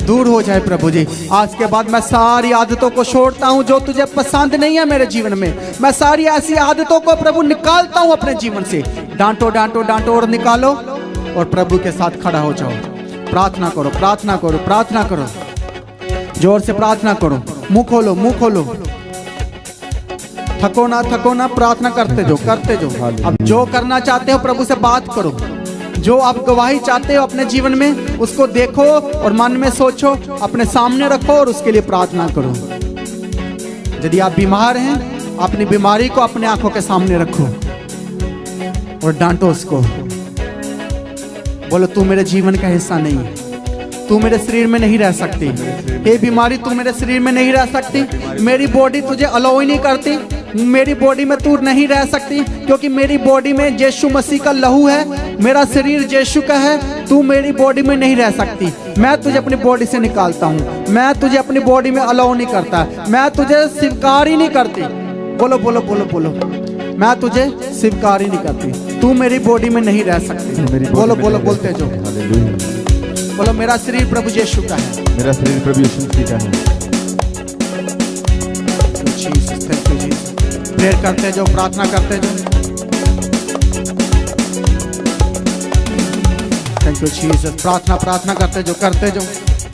A: दूर हो जाए प्रभु जी। आज के बाद मैं सारी आदतों को छोड़ता हूँ जो तुझे पसंद नहीं है मेरे जीवन में। मैं सारी ऐसी आदतों को प्रभु निकालता हूँ अपने जीवन से। डांटो डांटो डांटो और निकालो और प्रभु के साथ खड़ा हो जाओ। प्रार्थना करो, प्रार्थना करो, प्रार्थना करो, जोर से प्रार्थना करो। मुंह खोलो, मुंह खोलो, थको ना, प्रार्थना करते जो, करते जो। अब जो करना चाहते हो प्रभु से बात करो। जो आप गवाही चाहते हो अपने जीवन में उसको देखो और मन में सोचो, अपने सामने रखो और उसके लिए प्रार्थना करो। यदि आप बीमार हैं, अपनी बीमारी को अपने आंखों के सामने रखो और डांटो उसको। बोलो तू मेरे जीवन का हिस्सा नहीं है, तू मेरे शरीर में नहीं रह सकती। ये बीमारी तू मेरे शरीर में नहीं रह सकती। मेरी बॉडी तुझे अलाउ ही नहीं करती। मेरी बॉडी में तू नहीं रह सकती क्योंकि मेरी बॉडी में यीशु मसीह का लहू है। मेरा शरीर यीशु का है। तू मेरी बॉडी में नहीं रह सकती। मैं तुझे अपनी बॉडी से निकालता हूँ। मैं तुझे अपनी बॉडी में अलाउ नहीं करता। मैं तुझे स्वीकार ही नहीं करती। बोलो बोलो बोलो बोलो, मैं तुझे स्वीकार ही नहीं करती। तू मेरी बॉडी में नहीं रह सकती। बोलो बोलो बोलते जो। बोलो मेरा शरीर प्रभु यीशु का है।
C: मेरा शरीर प्रभु यीशु मसीह का है।
A: Thank you Jesus. प्रेयर करते जो, प्रार्थना करते जो। Thank you Jesus. प्रार्थना करते जो, करते जो।